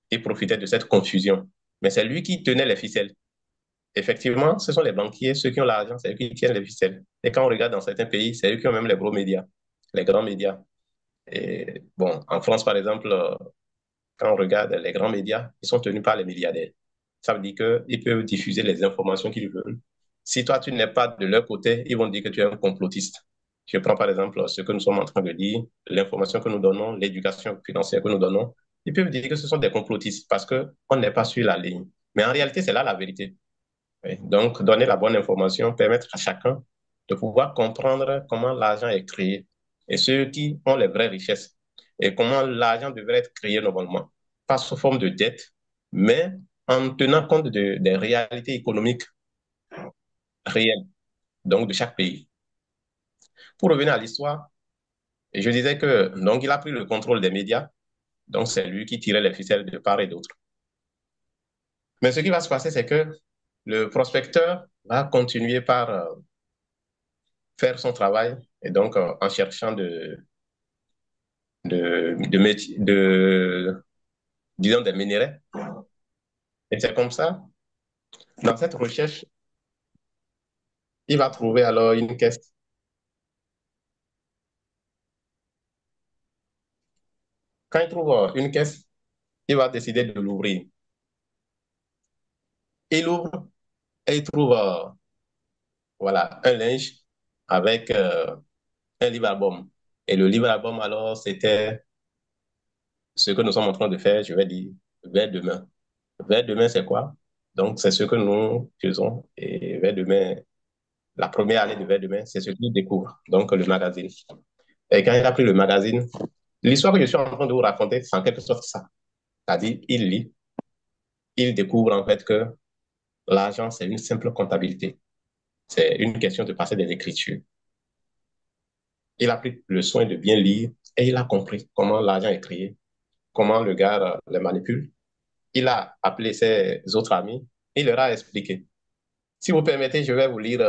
Il profitait de cette confusion. Mais c'est lui qui tenait les ficelles. Effectivement, ce sont les banquiers, ceux qui ont l'argent, c'est eux qui tiennent les ficelles. Et quand on regarde dans certains pays, c'est eux qui ont même les gros médias, les grands médias. Et bon, en France, par exemple, quand on regarde les grands médias, ils sont tenus par les milliardaires. Ça veut dire qu'ils peuvent diffuser les informations qu'ils veulent. Si toi, tu n'es pas de leur côté, ils vont dire que tu es un complotiste. Je prends par exemple ce que nous sommes en train de dire, l'information que nous donnons, l'éducation financière que nous donnons. Ils peuvent dire que ce sont des complotistes parce qu'on n'est pas sur la ligne. Mais en réalité, c'est là la vérité. Oui. Donc, donner la bonne information, permettre à chacun de pouvoir comprendre comment l'argent est créé et ceux qui ont les vraies richesses et comment l'argent devrait être créé normalement, pas sous forme de dette, mais en tenant compte des réalités économiques réels, donc de chaque pays. Pour revenir à l'histoire, je disais que donc il a pris le contrôle des médias, donc c'est lui qui tirait les ficelles de part et d'autre. Mais ce qui va se passer, c'est que le prospecteur va continuer par faire son travail et donc en cherchant disons, des minerais. Et c'est comme ça, dans cette recherche, il va trouver alors une caisse. Quand il trouve une caisse, il va décider de l'ouvrir. Il ouvre et il trouve voilà, un linge avec un livre-album. Et le livre-album, alors, c'était ce que nous sommes en train de faire, je vais dire, vers demain. Vers demain, c'est quoi? Donc, c'est ce que nous faisons. Et vers demain, la première année de vers demain, c'est ce qu'il découvre, donc le magazine. Et quand il a pris le magazine, l'histoire que je suis en train de vous raconter, c'est en quelque sorte ça. C'est-à-dire, il lit, il découvre en fait que l'argent, c'est une simple comptabilité. C'est une question de passer des écritures. Il a pris le soin de bien lire et il a compris comment l'argent est créé, comment le gars le manipule. Il a appelé ses autres amis, il leur a expliqué. Si vous permettez, je vais vous lire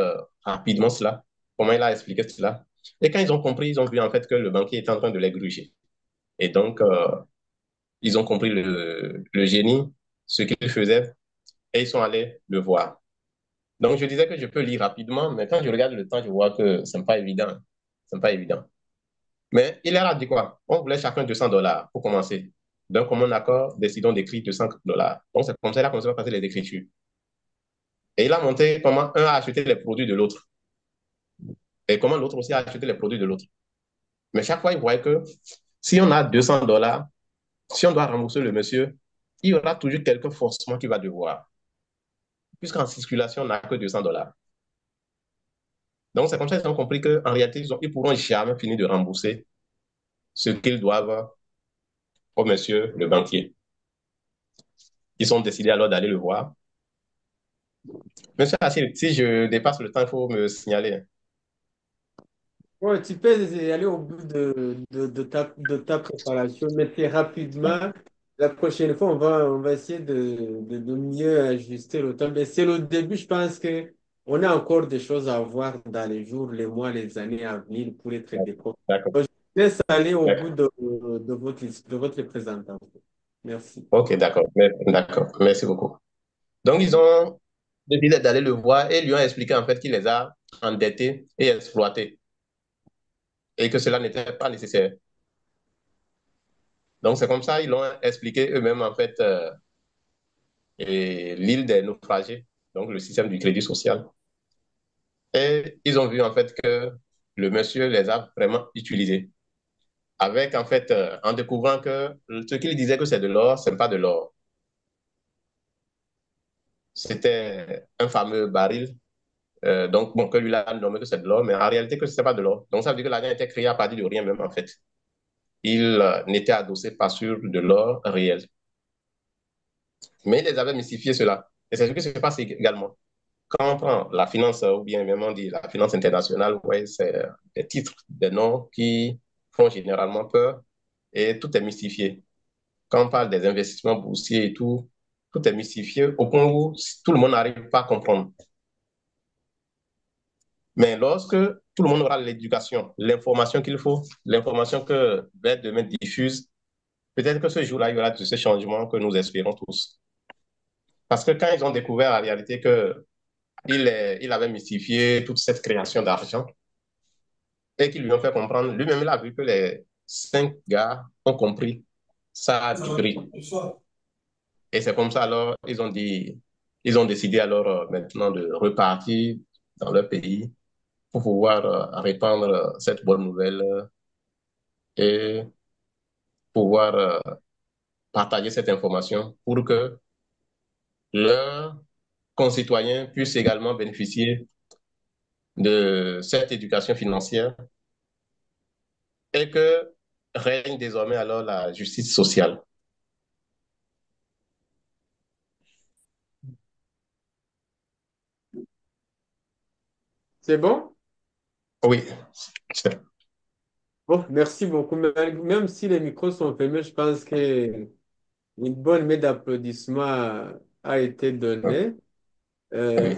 rapidement cela, comment il a expliqué cela. Et quand ils ont compris, ils ont vu en fait que le banquier était en train de les gruger. Et donc, ils ont compris le génie, ce qu'il faisait, et ils sont allés le voir. Donc, je disais que je peux lire rapidement, mais quand je regarde le temps, je vois que ce n'est pas évident. Ce n'est pas évident. Mais il leur a dit quoi? On voulait chacun 200 dollars pour commencer. Donc, comme un accord, décidons d'écrire 200 dollars. Donc, c'est comme ça qu'il a commencé à passer les écritures. Et il a montré comment un a acheté les produits de l'autre et comment l'autre aussi a acheté les produits de l'autre. Mais chaque fois, il voyait que si on a 200 dollars, si on doit rembourser le monsieur, il y aura toujours quelques forcements qu'il va devoir. Puisqu'en circulation, on n'a que 200 dollars. Donc, c'est comme ça qu'ils ont compris qu'en réalité, ils ne pourront jamais finir de rembourser ce qu'ils doivent au monsieur le banquier. Ils ont décidé alors d'aller le voir. Monsieur Achille, si je dépasse le temps, il faut me signaler. Ouais, tu peux aller au bout de ta préparation, mais très rapidement. La prochaine fois, on va essayer de mieux ajuster le temps. Mais c'est le début, je pense que on a encore des choses à voir dans les jours, les mois, les années à venir pour être déco. D'accord. Donc, je vous laisse aller au bout D'accord. de votre présentation. Merci. OK, d'accord. D'accord. Merci beaucoup. Donc, ils ont décidé d'aller le voir et lui ont expliqué en fait qu'il les a endettés et exploités et que cela n'était pas nécessaire. Donc, c'est comme ça, ils l'ont expliqué eux-mêmes en fait et l'île des naufragés, donc le système du crédit social. Et ils ont vu en fait que le monsieur les a vraiment utilisés. Avec en fait, en découvrant que ce qu'il disait que c'est de l'or, ce n'est pas de l'or. C'était un fameux baril. Donc, bon, que lui a nommé que c'est de l'or, mais en réalité que ce n'était pas de l'or. Donc, ça veut dire que l'argent était créé à partir de rien même en fait. Il n'était adossé pas sur de l'or réel. Mais il les avait mystifié cela. Et c'est ce qui se passe également. Quand on prend la finance, ou bien même on dit la finance internationale, ouais, c'est des titres, des noms qui font généralement peur et tout est mystifié. Quand on parle des investissements boursiers et tout, tout est mystifié au point où tout le monde n'arrive pas à comprendre. Mais lorsque tout le monde aura l'éducation, l'information qu'il faut, l'information que Bête demain diffuse, peut-être que ce jour-là, il y aura de ce changement que nous espérons tous. Parce que quand ils ont découvert en réalité que il avait mystifié toute cette création d'argent et qu'ils lui ont fait comprendre, lui-même, il a vu que les cinq gars ont compris ça a du prix. Et c'est comme ça, alors, ils ont décidé alors maintenant de repartir dans leur pays pour pouvoir répandre cette bonne nouvelle et pouvoir partager cette information pour que leurs concitoyens puissent également bénéficier de cette éducation financière et que règne désormais alors la justice sociale. C'est bon? Oui, c'est- Bon, merci beaucoup. Même si les micros sont fermés, je pense qu'une bonne main d'applaudissements a été donnée. Euh,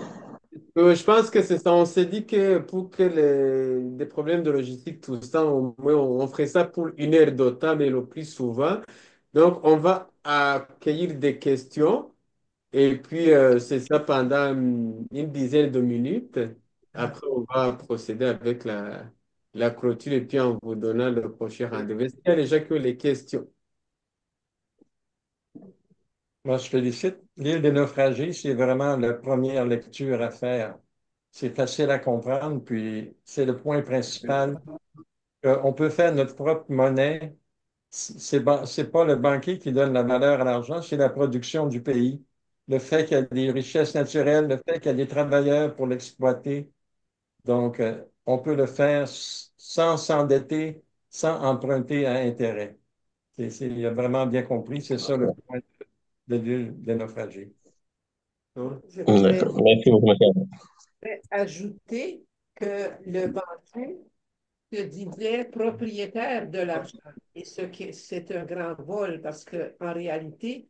oui. je pense que c'est ça. On s'est dit que pour que des problèmes de logistique, tout ça, au moins, on ferait ça pour 1 heure de temps, mais le plus souvent. Donc, on va accueillir des questions. Et puis, c'est ça pendant une dizaine de minutes. Après, on va procéder avec la clôture et puis en vous donnant le prochain rendez-vous. Est-ce qu'il y a déjà que les questions? Moi, je félicite. L'île des naufragés, c'est vraiment la première lecture à faire. C'est facile à comprendre, puis c'est le point principal. On peut faire notre propre monnaie. C'est pas le banquier qui donne la valeur à l'argent, c'est la production du pays. Le fait qu'il y a des richesses naturelles, le fait qu'il y a des travailleurs pour l'exploiter. Donc, on peut le faire sans s'endetter, sans emprunter à intérêt. Il a vraiment bien compris, c'est ça le point de l'île des naufragés. Non? Je voudrais D'accord. Merci beaucoup, monsieur. ajouter que le banquier se disait propriétaire de l'argent. Et c'est un grand vol parce qu'en réalité,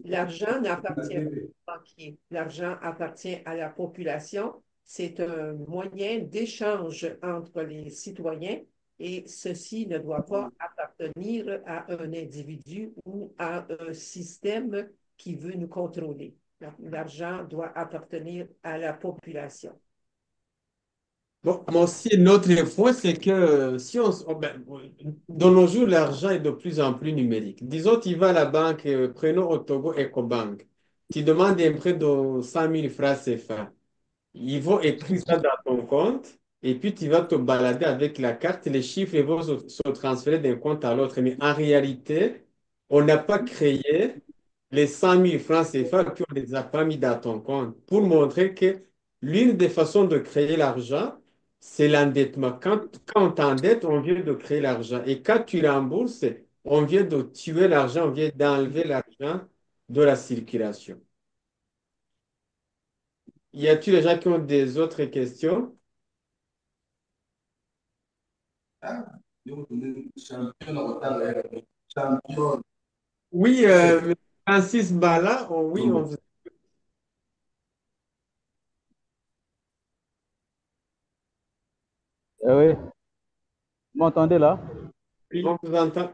l'argent n'appartient pas au banquier. L'argent appartient à la population. C'est un moyen d'échange entre les citoyens et ceci ne doit pas appartenir à un individu ou à un système qui veut nous contrôler. L'argent doit appartenir à la population. Bon, moi aussi, une autre fois, c'est que si ben, de nos jours, l'argent est de plus en plus numérique. Disons, tu vas à la banque, prenons au Togo Ecobank, tu demandes un prêt de 100 000 francs CFA. Ils vont écrire ça dans ton compte et puis tu vas te balader avec la carte, les chiffres vont se transférer d'un compte à l'autre. Mais en réalité, on n'a pas créé les 100 000 francs CFA et puis on ne les a pas mis dans ton compte pour montrer que l'une des façons de créer l'argent, c'est l'endettement. Quand on t'endette, on vient de créer l'argent. Et quand tu rembourses, on vient de tuer l'argent, on vient d'enlever l'argent de la circulation. Y a-t-il des gens qui ont des autres questions? Oui, Francis Bala, oui, Oui, vous m'entendez là? on vous entend.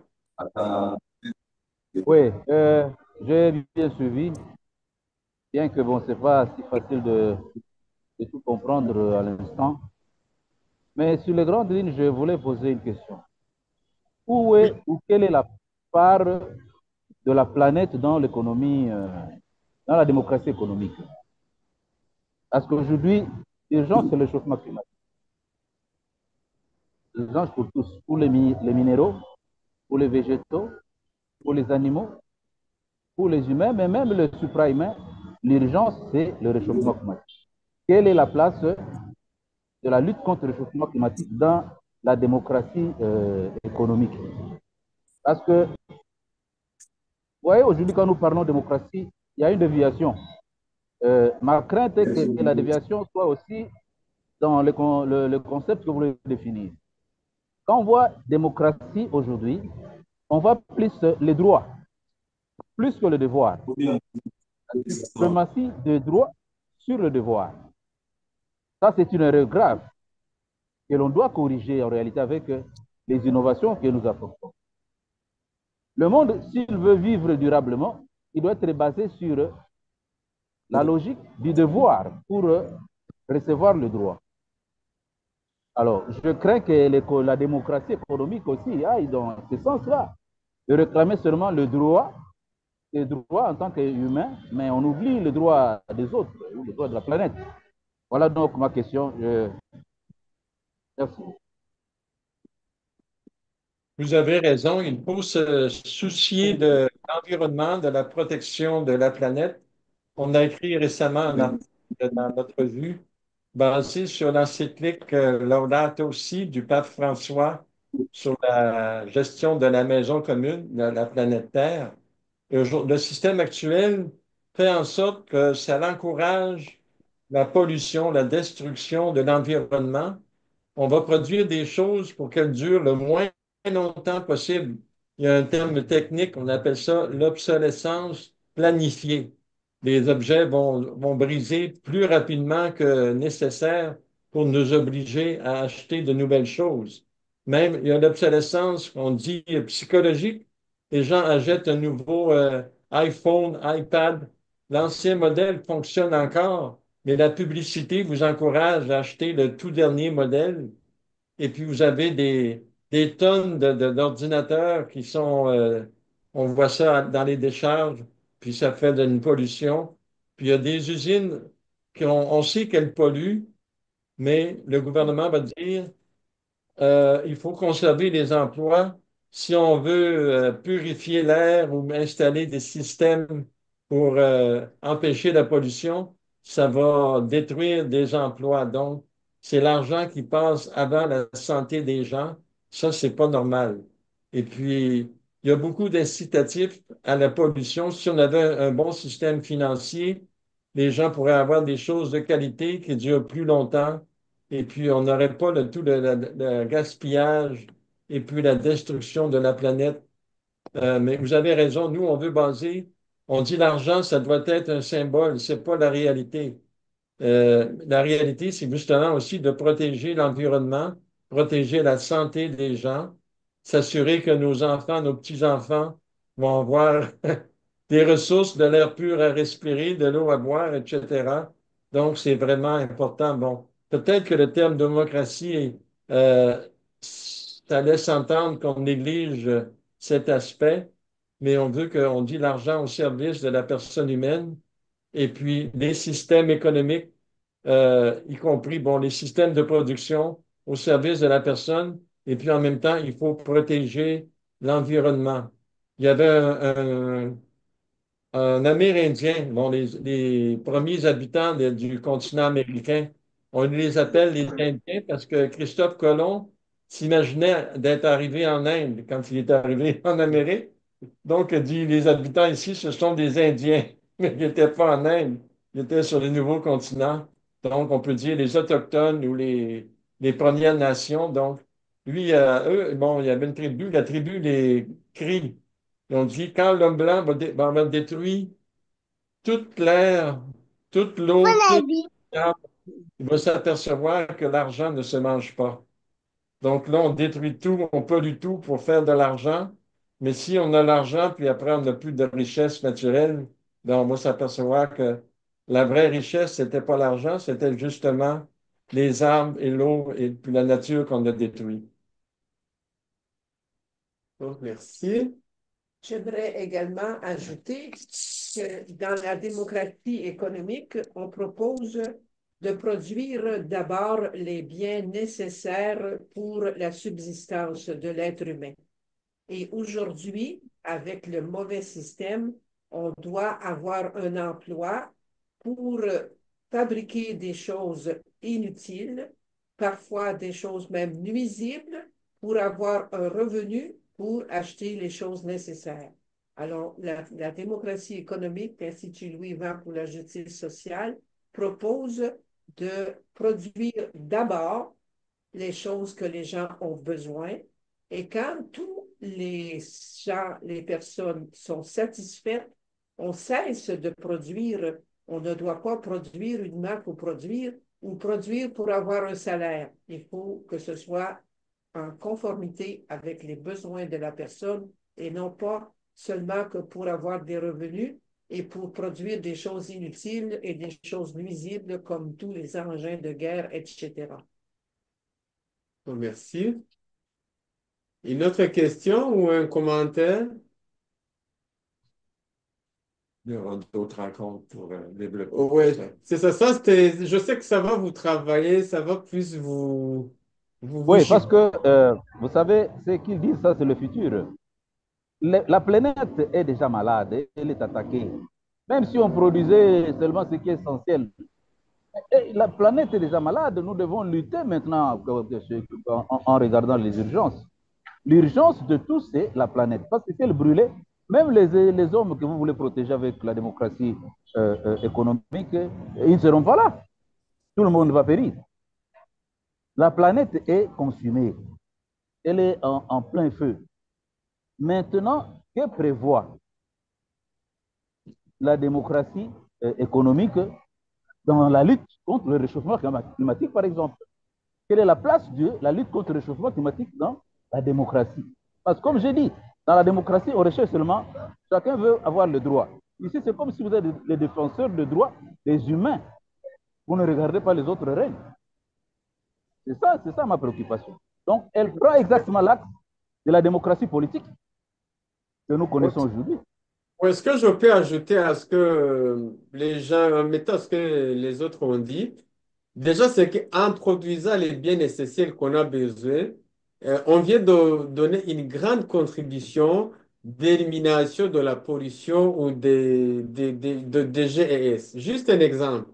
Oui, j'ai bien suivi, bien que bon, c'est pas si facile de tout comprendre à l'instant. Mais sur les grandes lignes, je voulais poser une question. Où Oui. est ou quelle est la part de la planète dans l'économie, dans la démocratie économique? Parce qu'aujourd'hui, l'urgence, c'est le chauffement climatique. L'urgence pour tous, pour les minéraux, pour les végétaux, pour les animaux, pour les humains, mais même le suprahumain, l'urgence, c'est le réchauffement climatique. Quelle est la place de la lutte contre le réchauffement climatique dans la démocratie économique? Parce que, vous voyez, aujourd'hui, quand nous parlons de démocratie, il y a une déviation. Ma crainte est que la déviation soit aussi dans le concept que vous voulez définir. Quand on voit démocratie aujourd'hui, on voit plus les droits, plus que le devoir. La suprématie des droits sur le devoir. Ça, c'est une erreur grave que l'on doit corriger en réalité avec les innovations que nous apportons. Le monde, s'il veut vivre durablement, il doit être basé sur la logique du devoir pour recevoir le droit. Alors, je crains que la démocratie économique aussi aille dans ce sens-là, de réclamer seulement le droit en tant qu'humain, mais on oublie le droit des autres, le droit de la planète. Voilà donc ma question. Merci. Vous avez raison, il faut se soucier de l'environnement, de la protection de la planète. On a écrit récemment un article dans notre revue basé sur l'encyclique Laudato Si du pape François sur la gestion de la maison commune, de la planète Terre. Le système actuel fait en sorte que ça l'encourage la pollution, la destruction de l'environnement. On va produire des choses pour qu'elles durent le moins longtemps possible. Il y a un terme technique, on appelle ça l'obsolescence planifiée. Les objets vont briser plus rapidement que nécessaire pour nous obliger à acheter de nouvelles choses. Même, il y a l'obsolescence, on dit psychologique. Les gens achètent un nouveau iPhone, iPad. L'ancien modèle fonctionne encore, mais la publicité vous encourage à acheter le tout dernier modèle. Et puis, vous avez des tonnes d'ordinateurs qui sont, on voit ça dans les décharges, puis ça fait de une pollution. Puis, il y a des usines on sait qu'elles polluent, mais le gouvernement va dire, il faut conserver les emplois si on veut purifier l'air ou installer des systèmes pour empêcher la pollution. Ça va détruire des emplois. Donc, c'est l'argent qui passe avant la santé des gens. Ça, c'est pas normal. Et puis, il y a beaucoup d'incitatifs à la pollution. Si on avait un bon système financier, les gens pourraient avoir des choses de qualité qui durent plus longtemps et puis, on n'aurait pas tout le gaspillage et puis la destruction de la planète. Mais vous avez raison, nous, on dit l'argent, ça doit être un symbole, c'est pas la réalité. La réalité, c'est justement aussi de protéger l'environnement, protéger la santé des gens, s'assurer que nos enfants, nos petits-enfants vont avoir des ressources, de l'air pur à respirer, de l'eau à boire, etc. Donc, c'est vraiment important. Bon, peut-être que le terme démocratie, ça laisse entendre qu'on néglige cet aspect, mais on dit l'argent au service de la personne humaine et puis les systèmes économiques, y compris bon, les systèmes de production au service de la personne, et puis en même temps, il faut protéger l'environnement. Il y avait un Amérindien, bon, les premiers habitants du continent américain, on les appelle les Indiens parce que Christophe Colomb s'imaginait d'être arrivé en Inde quand il est arrivé en Amérique. Donc, il dit, les habitants ici, ce sont des Indiens, mais ils n'étaient pas en Inde, ils étaient sur le nouveau continent. Donc, on peut dire les Autochtones ou les Premières Nations. Donc, lui, eux, bon, il y avait une tribu, la tribu les Cris. Ils ont dit, quand l'homme blanc va détruire toute l'air, toute l'eau, tout l'arbre, il va s'apercevoir que l'argent ne se mange pas. Donc là, on détruit tout, on pollue tout pour faire de l'argent. Mais si on a l'argent, puis après on n'a plus de richesse naturelle, ben on va s'apercevoir que la vraie richesse, c'était pas l'argent, c'était justement les arbres et l'eau et puis la nature qu'on a détruit. Bon, merci. J'aimerais également ajouter que dans la démocratie économique, on propose de produire d'abord les biens nécessaires pour la subsistance de l'être humain. Et aujourd'hui, avec le mauvais système, on doit avoir un emploi pour fabriquer des choses inutiles, parfois des choses même nuisibles, pour avoir un revenu pour acheter les choses nécessaires. Alors, la démocratie économique, l'Institut Louis XX pour la justice sociale, propose de produire d'abord les choses que les gens ont besoin. Et quand tous les gens, les personnes sont satisfaites, on cesse de produire. On ne doit pas produire uniquement pour produire ou produire pour avoir un salaire. Il faut que ce soit en conformité avec les besoins de la personne et non pas seulement que pour avoir des revenus et pour produire des choses inutiles et des choses nuisibles comme tous les engins de guerre, etc. Bon, merci. Une autre question ou un commentaire? Il y aura d'autres rencontres pour développer Oui, ça. c'est ça. Je sais que ça va vous travailler, ça va plus vous Oui, parce chiffrer. que, vous savez, ce qu'ils disent, ça, c'est le futur. La planète est déjà malade, elle est attaquée. Même si on produisait seulement ce qui est essentiel, la planète est déjà malade. Nous devons lutter maintenant en regardant les urgences. L'urgence de tout, c'est la planète. Parce que si elle brûlait, même les hommes que vous voulez protéger avec la démocratie économique, ils ne seront pas là. tout le monde va périr. La planète est consumée. Elle est en plein feu. Maintenant, que prévoit la démocratie économique dans la lutte contre le réchauffement climatique, par exemple? Quelle est la place de la lutte contre le réchauffement climatique dans la démocratie? Parce que, comme j'ai dit, dans la démocratie, on recherche seulement, chacun veut avoir le droit. Ici, c'est comme si vous êtes les défenseurs de droits des humains. Vous ne regardez pas les autres règles. C'est ça ma préoccupation. Donc, elle prend exactement l'axe de la démocratie politique que nous connaissons aujourd'hui. Est-ce que je peux ajouter à ce que les gens, en mettant à ce que les autres ont dit, déjà, c'est qu'en produisant les biens nécessaires qu'on a besoin, on vient de donner une grande contribution d'élimination de la pollution ou des GES. Juste un exemple.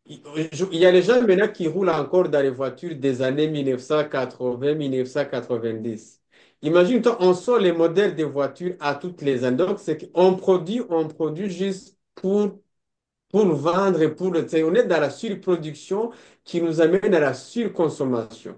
Il y a les gens maintenant qui roulent encore dans les voitures des années 1980, 1990. Imagine-toi, on sort les modèles de voitures à toutes les années. Donc, c'est qu'on on produit juste pour nous vendre et pour le... On est dans la surproduction qui nous amène à la surconsommation.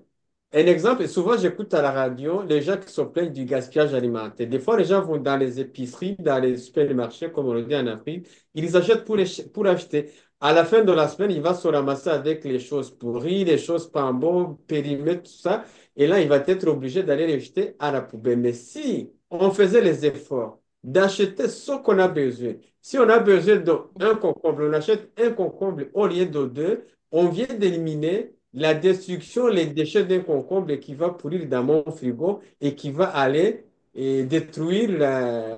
Un exemple, et souvent j'écoute à la radio les gens qui se plaignent du gaspillage alimentaire. Des fois, les gens vont dans les épiceries, dans les supermarchés, comme on le dit en Afrique, ils achètent pour acheter. À la fin de la semaine, il va se ramasser avec les choses pourries, les choses pas bonnes, périmètres, tout ça. Et là, il va être obligé d'aller les jeter à la poubelle. Mais si on faisait les efforts d'acheter ce qu'on a besoin, si on a besoin d'un concombre, on achète un concombre au lieu de deux, on vient d'éliminer la destruction, les déchets d'un concombre qui va pourrir dans mon frigo et qui va aller détruire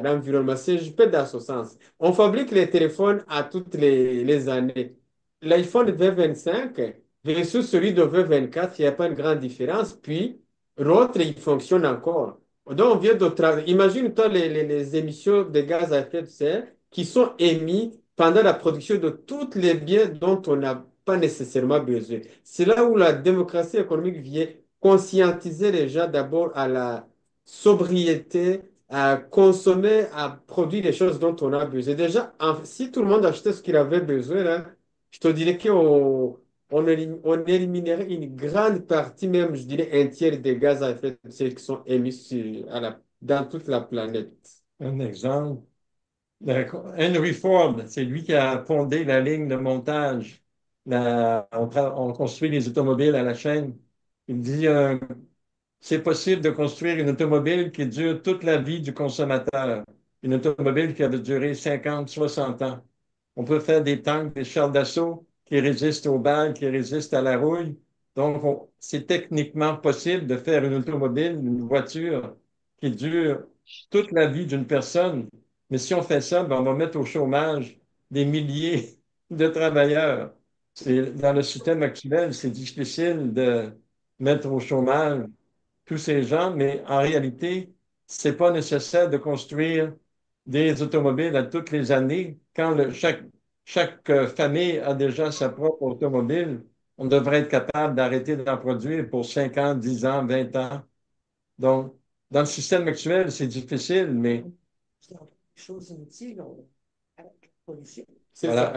l'environnement. C'est je peux dans ce sens. On fabrique les téléphones à toutes les années. L'iPhone V25 versus celui de V24, il n'y a pas une grande différence. Puis, l'autre, il fonctionne encore. Donc, on vient de travailler. Imagine-toi les émissions de gaz à effet de serre qui sont émis pendant la production de tous les biens dont on n'a pas nécessairement besoin. C'est là où la démocratie économique vient conscientiser les gens d'abord à la sobriété, à consommer, à produire les choses dont on a besoin. Déjà, si tout le monde achetait ce qu'il avait besoin, là, je te dirais on éliminerait une grande partie, même je dirais un tiers des gaz à effet de serre qui sont émis dans toute la planète. Un exemple. Henry Ford, c'est lui qui a fondé la ligne de montage. On construit les automobiles à la chaîne. Il dit, c'est possible de construire une automobile qui dure toute la vie du consommateur. Une automobile qui a duré 50, 60 ans. On peut faire des tanks, des chars d'assaut qui résistent aux balles, qui résistent à la rouille. Donc, c'est techniquement possible de faire une automobile, une voiture qui dure toute la vie d'une personne. Mais si on fait ça, ben, on va mettre au chômage des milliers de travailleurs. Dans le système actuel, c'est difficile de mettre au chômage tous ces gens, mais en réalité, c'est pas nécessaire de construire des automobiles à toutes les années. Quand chaque famille a déjà sa propre automobile, on devrait être capable d'arrêter d'en produire pour 5 ans, 10 ans, 20 ans. Donc, dans le système actuel, c'est difficile, mais C'est ça. voilà,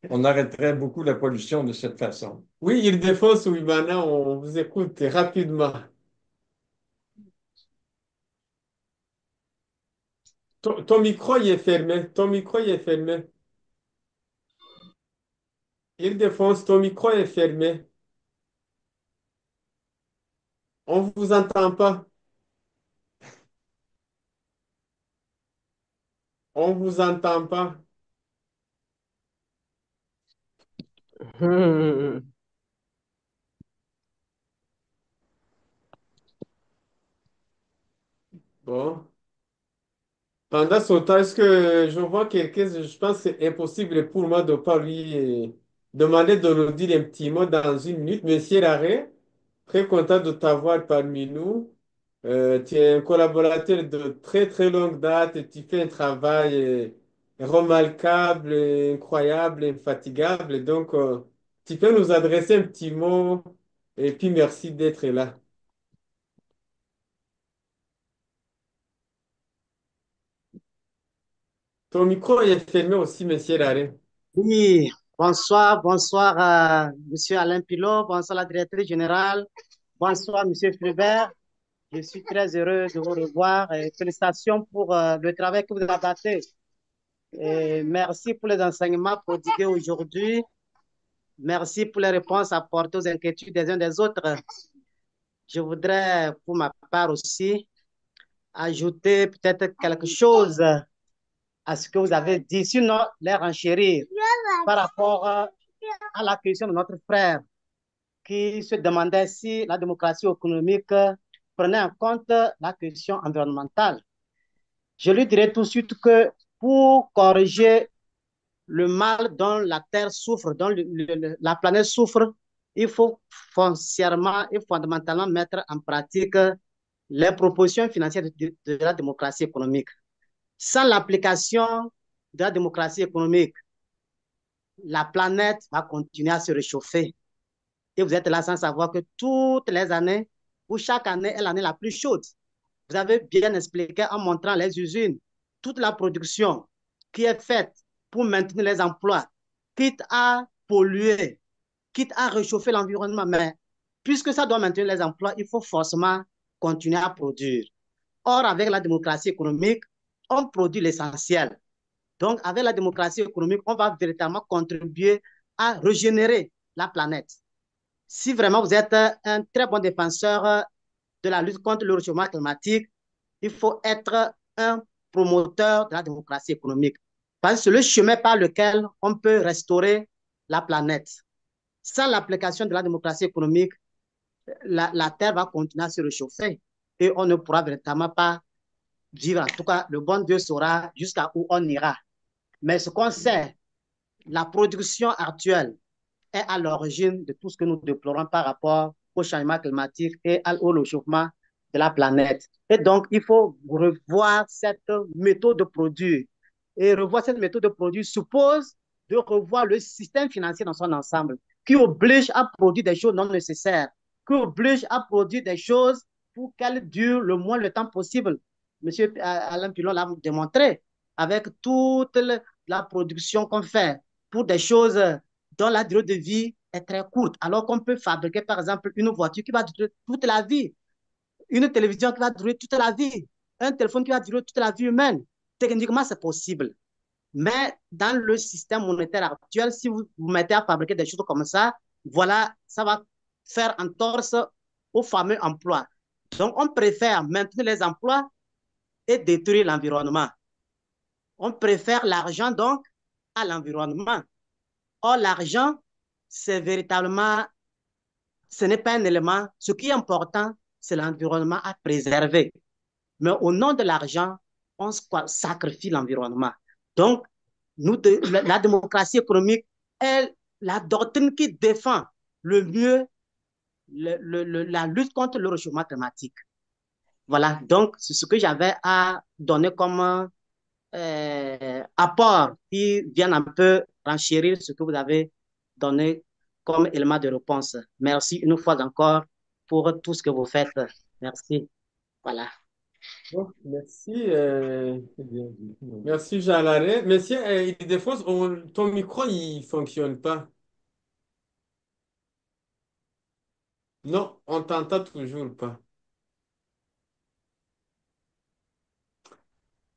on arrêterait beaucoup la pollution de cette façon. Oui, Île-de-France ou Ibana, on vous écoute rapidement. Ton micro il est fermé. Ton micro il est fermé. Île-de-France, ton micro est fermé. On ne vous entend pas. On ne vous entend pas. Bon. Pendant ce temps, est-ce que je vois quelqu'un, je pense que c'est impossible pour moi de ne pas lui demander de nous dire un petit mot dans une minute. Monsieur Larrey, très content de t'avoir parmi nous. Tu es un collaborateur de très très longue date et tu fais un travail remarquable, incroyable, infatigable. Donc, tu peux nous adresser un petit mot et puis merci d'être là. Ton micro est fermé aussi, monsieur Larrey. Oui, Bonsoir, bonsoir, Monsieur Alain Pilot, bonsoir la directrice générale, bonsoir Monsieur Flubert. Je suis très heureux de vous revoir et félicitations pour le travail que vous avez abattu. Et merci pour les enseignements prodigués aujourd'hui. Merci pour les réponses apportées aux inquiétudes des uns des autres. Je voudrais, pour ma part aussi, ajouter peut-être quelque chose à ce que vous avez dit, sinon les renchérir par rapport à la question de notre frère qui se demandait si la démocratie économique prenait en compte la question environnementale. Je lui dirais tout de suite que pour corriger le mal dont la Terre souffre, dont la planète souffre, il faut foncièrement et fondamentalement mettre en pratique les propositions financières de la démocratie économique. Sans l'application de la démocratie économique, la planète va continuer à se réchauffer. Et vous êtes là sans savoir que toutes les années, ou chaque année est l'année la plus chaude. Vous avez bien expliqué en montrant les usines, toute la production qui est faite pour maintenir les emplois, quitte à polluer, quitte à réchauffer l'environnement. Mais puisque ça doit maintenir les emplois, il faut forcément continuer à produire. Or, avec la démocratie économique, on produit l'essentiel. Donc, avec la démocratie économique, on va véritablement contribuer à régénérer la planète. Si vraiment vous êtes un très bon défenseur de la lutte contre le réchauffement climatique, il faut être un promoteur de la démocratie économique. Parce que c'est le chemin par lequel on peut restaurer la planète. Sans l'application de la démocratie économique, la Terre va continuer à se réchauffer et on ne pourra véritablement pas vivre. En tout cas, le bon Dieu saura jusqu'à où on ira. Mais ce qu'on sait, la production actuelle est à l'origine de tout ce que nous déplorons par rapport au changement climatique et au réchauffement de la planète. Et donc, il faut revoir cette méthode de produire. Et revoir cette méthode de produire suppose de revoir le système financier dans son ensemble, qui oblige à produire des choses non nécessaires, qui oblige à produire des choses pour qu'elles durent le moins le temps possible. Monsieur Alain Pilon l'a démontré avec toute la production qu'on fait pour des choses dont la durée de vie est très courte, alors qu'on peut fabriquer, par exemple, une voiture qui va durer toute la vie, une télévision qui va durer toute la vie, un téléphone qui va durer toute la vie humaine. Techniquement, c'est possible. Mais dans le système monétaire actuel, si vous mettez à fabriquer des choses comme ça, voilà, ça va faire entorse au fameux emploi. Donc, on préfère maintenir les emplois et détruire l'environnement. On préfère l'argent, donc, à l'environnement. Or, l'argent, c'est véritablement, ce n'est pas un élément. Ce qui est important, c'est l'environnement à préserver. Mais au nom de l'argent, on sacrifie l'environnement. Donc, la démocratie économique est la doctrine qui défend le mieux la lutte contre le réchauffement climatique. Voilà, donc c'est ce que j'avais à donner comme apport qui viennent un peu renchérir ce que vous avez donné comme élément de réponse. Merci une fois encore pour tout ce que vous faites. Merci. Voilà. Bon, merci, merci Jean Larrey. Monsieur, des fois, ton micro, il ne fonctionne pas. Non, on t'entend toujours pas.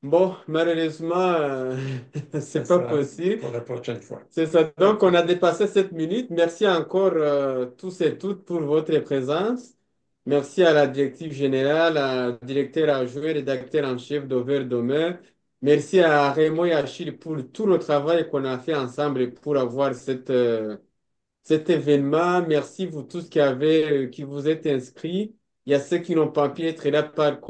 Bon, malheureusement, c'est pas possible. Pour la prochaine fois. C'est ça. Donc, on a dépassé 7 minutes. Merci encore tous et toutes pour votre présence. Merci à la directive générale, à la directeur adjoint, rédacteur en chef d'Over Domer. Merci à Raymond et Achille pour tout le travail qu'on a fait ensemble pour avoir cet événement. Merci vous tous qui vous êtes inscrits. Il y a ceux qui n'ont pas pu être là par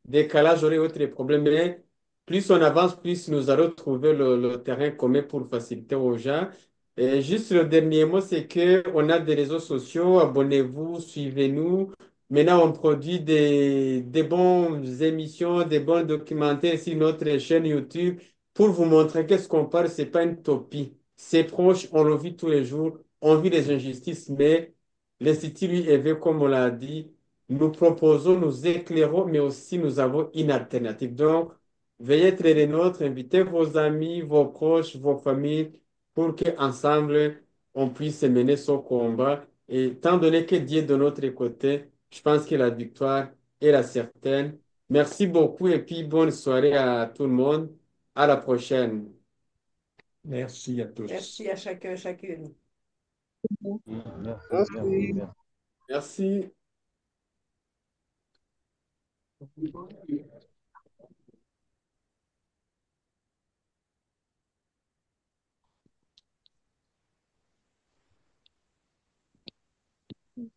décalage horaire et autres problèmes. Mais plus on avance, plus nous allons trouver le terrain commun pour faciliter aux gens. Et juste le dernier mot, c'est que on a des réseaux sociaux. Abonnez-vous, suivez-nous. Maintenant, on produit des bonnes émissions, des bons documentaires sur notre chaîne YouTube pour vous montrer qu'est-ce qu'on parle. C'est pas une utopie. C'est proche, on le vit tous les jours, on vit les injustices, mais l'Institut lui éveille, comme on l'a dit, nous proposons, nous éclairons, mais aussi nous avons une alternative. Donc, veuillez être les nôtres, invitez vos amis, vos proches, vos familles pour qu'ensemble, on puisse mener ce combat. Et étant donné que Dieu est de notre côté, je pense que la victoire est la certaine. Merci beaucoup et puis bonne soirée à tout le monde. À la prochaine. Merci à tous. Merci à chacun, chacune. Merci, merci, merci. Merci.